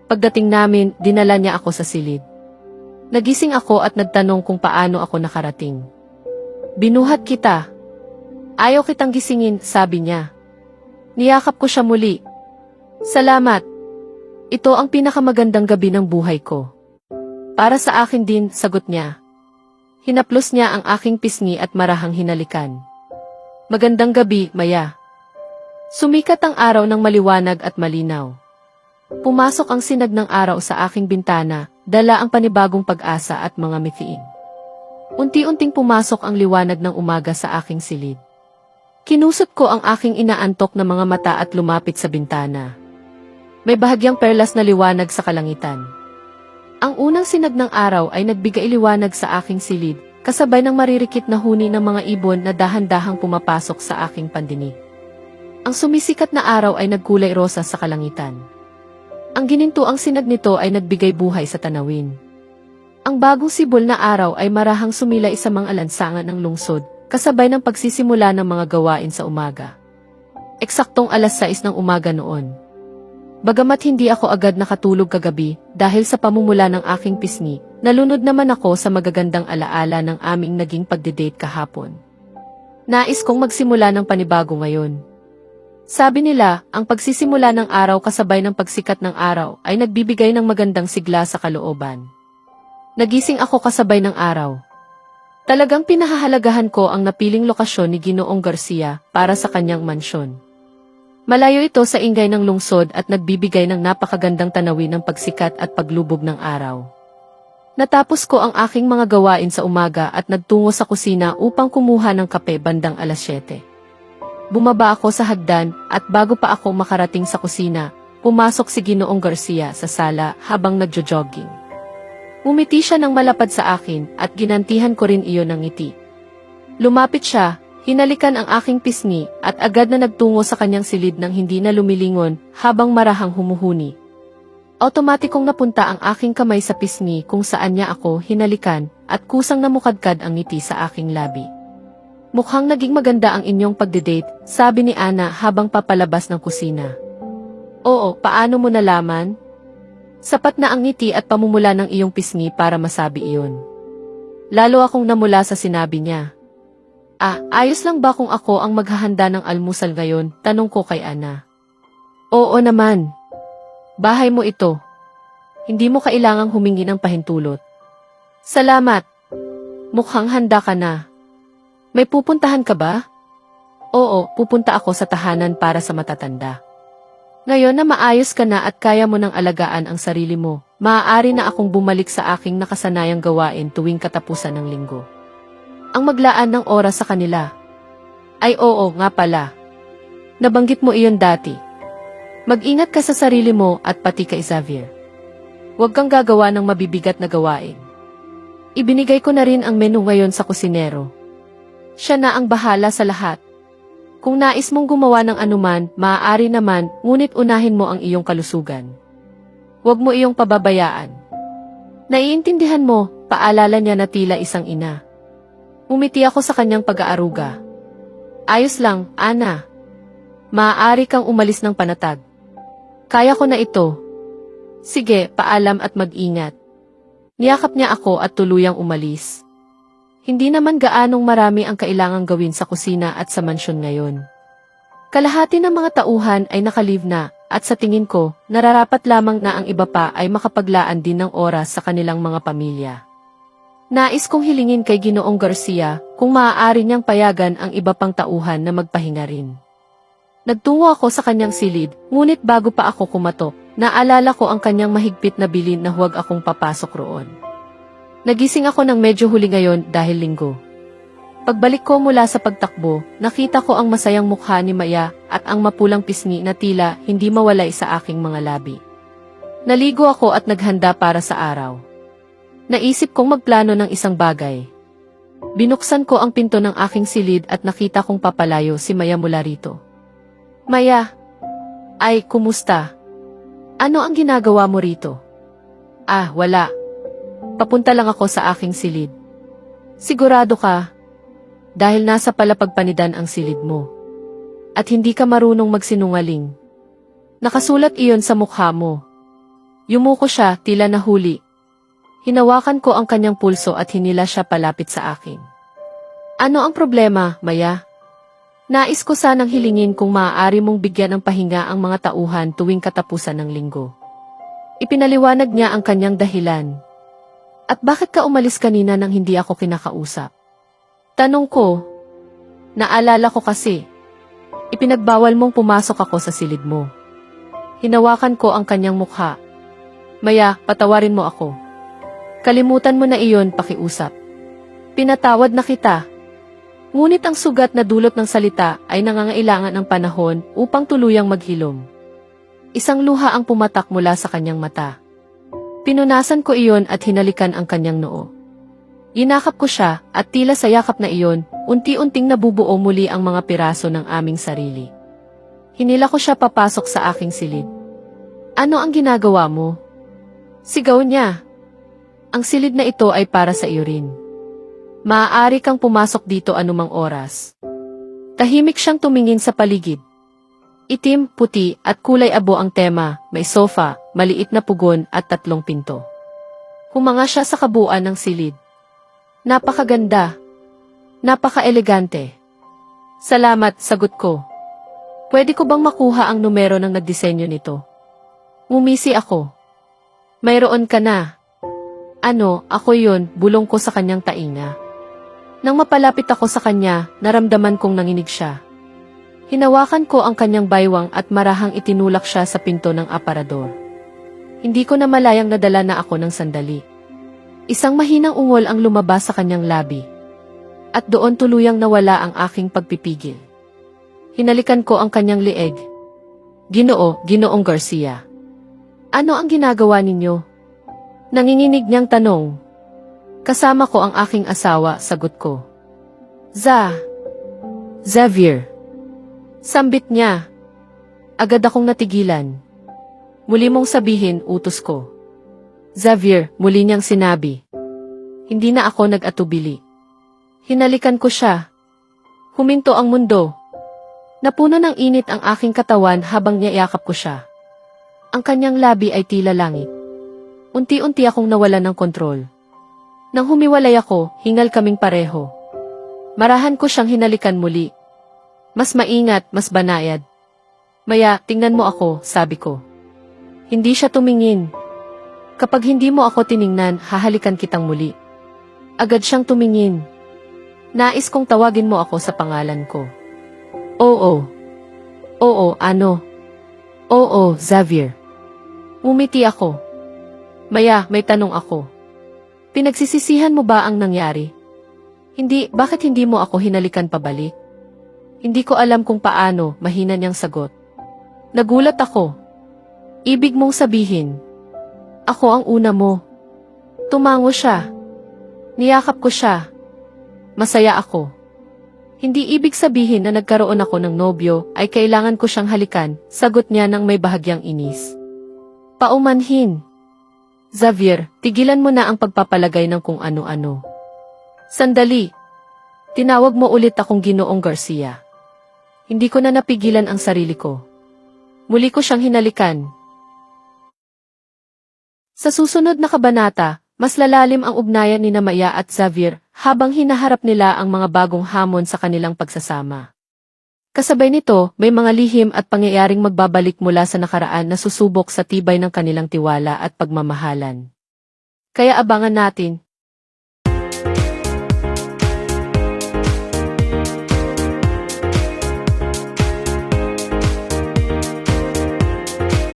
Pagdating namin, dinala niya ako sa silid. Nagising ako at nagtanong kung paano ako nakarating. Binuhat kita. Ayaw kitang gisingin, sabi niya. Niyakap ko siya muli. Salamat. Ito ang pinakamagandang gabi ng buhay ko. Para sa akin din, sagot niya. Hinaplos niya ang aking pisngi at marahang hinalikan. Magandang gabi, Maya. Sumikat ang araw ng maliwanag at malinaw. Pumasok ang sinag ng araw sa aking bintana, dala ang panibagong pag-asa at mga mithiin. Unti-unting pumasok ang liwanag ng umaga sa aking silid. Kinusap ko ang aking inaantok na mga mata at lumapit sa bintana. May bahagyang perlas na liwanag sa kalangitan. Ang unang sinag ng araw ay nagbigay liwanag sa aking silid, kasabay ng maririkit na huni ng mga ibon na dahan-dahang pumapasok sa aking pandinig. Ang sumisikat na araw ay nagkulay rosa sa kalangitan. Ang ginintuang sinag nito ay nagbigay buhay sa tanawin. Ang bagong sibol na araw ay marahang sumilay sa mga lansangan ng lungsod, kasabay ng pagsisimula ng mga gawain sa umaga. Eksaktong 6:00 ng umaga noon. Bagamat hindi ako agad nakatulog kagabi dahil sa pamumula ng aking pisngi, nalunod naman ako sa magagandang alaala ng aming naging pagdedate kahapon. Nais kong magsimula ng panibago ngayon. Sabi nila, ang pagsisimula ng araw kasabay ng pagsikat ng araw ay nagbibigay ng magandang sigla sa kalooban. Nagising ako kasabay ng araw. Talagang pinahahalagahan ko ang napiling lokasyon ni Ginoong Garcia para sa kanyang mansyon. Malayo ito sa ingay ng lungsod at nagbibigay ng napakagandang tanawin ng pagsikat at paglubog ng araw. Natapos ko ang aking mga gawain sa umaga at nagtungo sa kusina upang kumuha ng kape bandang 7:00. Bumaba ako sa hagdan at bago pa ako makarating sa kusina, pumasok si Ginoong Garcia sa sala habang nagjo-jogging. Umiti siya ng malapad sa akin at ginantihan ko rin iyon ng ngiti. Lumapit siya, hinalikan ang aking pisngi at agad na nagtungo sa kanyang silid nang hindi na lumilingon habang marahang humuhuni. Automatikong napunta ang aking kamay sa pisngi kung saan niya ako hinalikan at kusang namukadkad ang ngiti sa aking labi. Mukhang naging maganda ang inyong pagdedate, sabi ni Ana habang papalabas ng kusina. Oo, paano mo nalaman? Sapat na ang ngiti at pamumula ng iyong pisngi para masabi iyon. Lalo akong namula sa sinabi niya. Ayos lang ba kung ako ang maghahanda ng almusal ngayon? Tanong ko kay Ana. Oo naman. Bahay mo ito. Hindi mo kailangang humingi ng pahintulot. Salamat. Mukhang handa ka na. May pupuntahan ka ba? Oo, pupunta ako sa tahanan para sa matatanda. Ngayon na maayos ka na at kaya mo nang alagaan ang sarili mo, maaari na akong bumalik sa aking nakasanayang gawain tuwing katapusan ng linggo. Ang maglaan ng oras sa kanila. Ay oo nga pala. Nabanggit mo iyon dati. Mag-ingat ka sa sarili mo at pati kay Xavier. Huwag kang gagawa ng mabibigat na gawain. Ibinigay ko na rin ang menu ngayon sa kusinero. Siya na ang bahala sa lahat. Kung nais mong gumawa ng anuman, maaari naman, ngunit unahin mo ang iyong kalusugan. Huwag mo iyong pababayaan. Naiintindihan mo, paalala niya na tila isang ina. Umiti ako sa kanyang pag-aaruga. Ayos lang, Ana. Maaari kang umalis ng panatag. Kaya ko na ito. Sige, paalam at mag-ingat. Niyakap niya ako at tuluyang umalis. Hindi naman gaanong marami ang kailangang gawin sa kusina at sa mansyon ngayon. Kalahati ng mga tauhan ay nakalive na, at sa tingin ko, nararapat lamang na ang iba pa ay makapaglaan din ng oras sa kanilang mga pamilya. Nais kong hilingin kay Ginoong Garcia kung maaari niyang payagan ang iba pang tauhan na magpahinga rin. Nagtungo ako sa kanyang silid, ngunit bago pa ako kumatok, naalala ko ang kanyang mahigpit na bilin na huwag akong papasok roon. Nagising ako ng medyo huli ngayon dahil linggo. Pagbalik ko mula sa pagtakbo, nakita ko ang masayang mukha ni Maya at ang mapulang pisngi na tila hindi mawalay sa aking mga labi. Naligo ako at naghanda para sa araw. Naisip kong magplano ng isang bagay. Binuksan ko ang pinto ng aking silid at nakita kong papalayo si Maya mula rito. Maya! Ay, kumusta? Ano ang ginagawa mo rito? Ah, wala. Papunta lang ako sa aking silid. Sigurado ka? Dahil nasa palapagpanidan ang silid mo. At hindi ka marunong magsinungaling. Nakasulat iyon sa mukha mo. Yumuko siya, tila nahuli. Hinawakan ko ang kanyang pulso at hinila siya palapit sa akin. Ano ang problema, Maya? Nais ko sanang hilingin kung maaari mong bigyan ng pahinga ang mga tauhan tuwing katapusan ng linggo. Ipinaliwanag niya ang kanyang dahilan. At bakit ka umalis kanina nang hindi ako kinakausap? Tanong ko. Naalala ko kasi. Ipinagbawal mong pumasok ako sa silid mo. Hinawakan ko ang kanyang mukha. Maya, patawarin mo ako. Kalimutan mo na iyon, pakiusap. Pinatawad na kita. Ngunit ang sugat na dulot ng salita ay nangangailangan ng panahon upang tuluyang maghilom. Isang luha ang pumatak mula sa kanyang mata. Pinunasan ko iyon at hinalikan ang kanyang noo. Inakap ko siya at tila sa yakap na iyon, unti-unting nabubuo muli ang mga piraso ng aming sarili. Hinila ko siya papasok sa aking silid. Ano ang ginagawa mo? Sigaw niya. Ang silid na ito ay para sa iyo rin. Maaari kang pumasok dito anumang oras. Tahimik siyang tumingin sa paligid. Itim, puti at kulay abo ang tema, may sofa, maliit na pugon at 3 pinto. Humanga siya sa kabuuan ng silid. Napakaganda. Napaka-elegante. Salamat, sagot ko. Pwede ko bang makuha ang numero ng nagdisenyo nito? Ngumisi ako. Mayroon ka na. Ano, ako yun, bulong ko sa kanyang tainga. Nang mapalapit ako sa kanya, naramdaman kong nanginig siya. Hinawakan ko ang kanyang baywang at marahang itinulak siya sa pinto ng aparador. Hindi ko na malayang nadala na ako ng sandali. Isang mahinang ungol ang lumabas sa kanyang labi. At doon tuluyang nawala ang aking pagpipigil. Hinalikan ko ang kanyang lieg. Ginoong Garcia. Ano ang ginagawa ninyo? Nanginginig niyang tanong. Kasama ko ang aking asawa, sagot ko. Xavier. Sambit niya. Agad akong natigilan. Muli mong sabihin, utos ko. Xavier, muli niyang sinabi. Hindi na ako nag-atubili. Hinalikan ko siya. Huminto ang mundo. Napuno ng init ang aking katawan habang niyayakap ko siya. Ang kanyang labi ay tila langit. Unti-unti akong nawalan ng kontrol. Nang humiwalay ako, hingal kaming pareho. Marahan ko siyang hinalikan muli. Mas maingat, mas banayad. Maya, tingnan mo ako, sabi ko. Hindi siya tumingin. Kapag hindi mo ako tiningnan, hahalikan kitang muli. Agad siyang tumingin. Nais kong tawagin mo ako sa pangalan ko. Oo. Oo, ano? Oo, Xavier. Umiti ako. Maya, may tanong ako. Pinagsisisihan mo ba ang nangyari? Hindi, bakit hindi mo ako hinalikan pabalik? Hindi ko alam kung paano, mahina niyang sagot. Nagulat ako. Ibig mong sabihin, ako ang una mo. Tumango siya. Niyakap ko siya. Masaya ako. Hindi ibig sabihin na nagkaroon ako ng nobyo ay kailangan ko siyang halikan, sagot niya nang may bahagyang inis. Paumanhin. Xavier, tigilan mo na ang pagpapalagay ng kung ano-ano. Sandali. Tinawag mo ulit akong Ginoong Garcia. Hindi ko na napigilan ang sarili ko. Muli ko siyang hinalikan. Sa susunod na kabanata, mas lalalim ang ugnayan ni Maya at Xavier habang hinaharap nila ang mga bagong hamon sa kanilang pagsasama. Kasabay nito, may mga lihim at pangyayaring magbabalik mula sa nakaraan na susubok sa tibay ng kanilang tiwala at pagmamahalan. Kaya abangan natin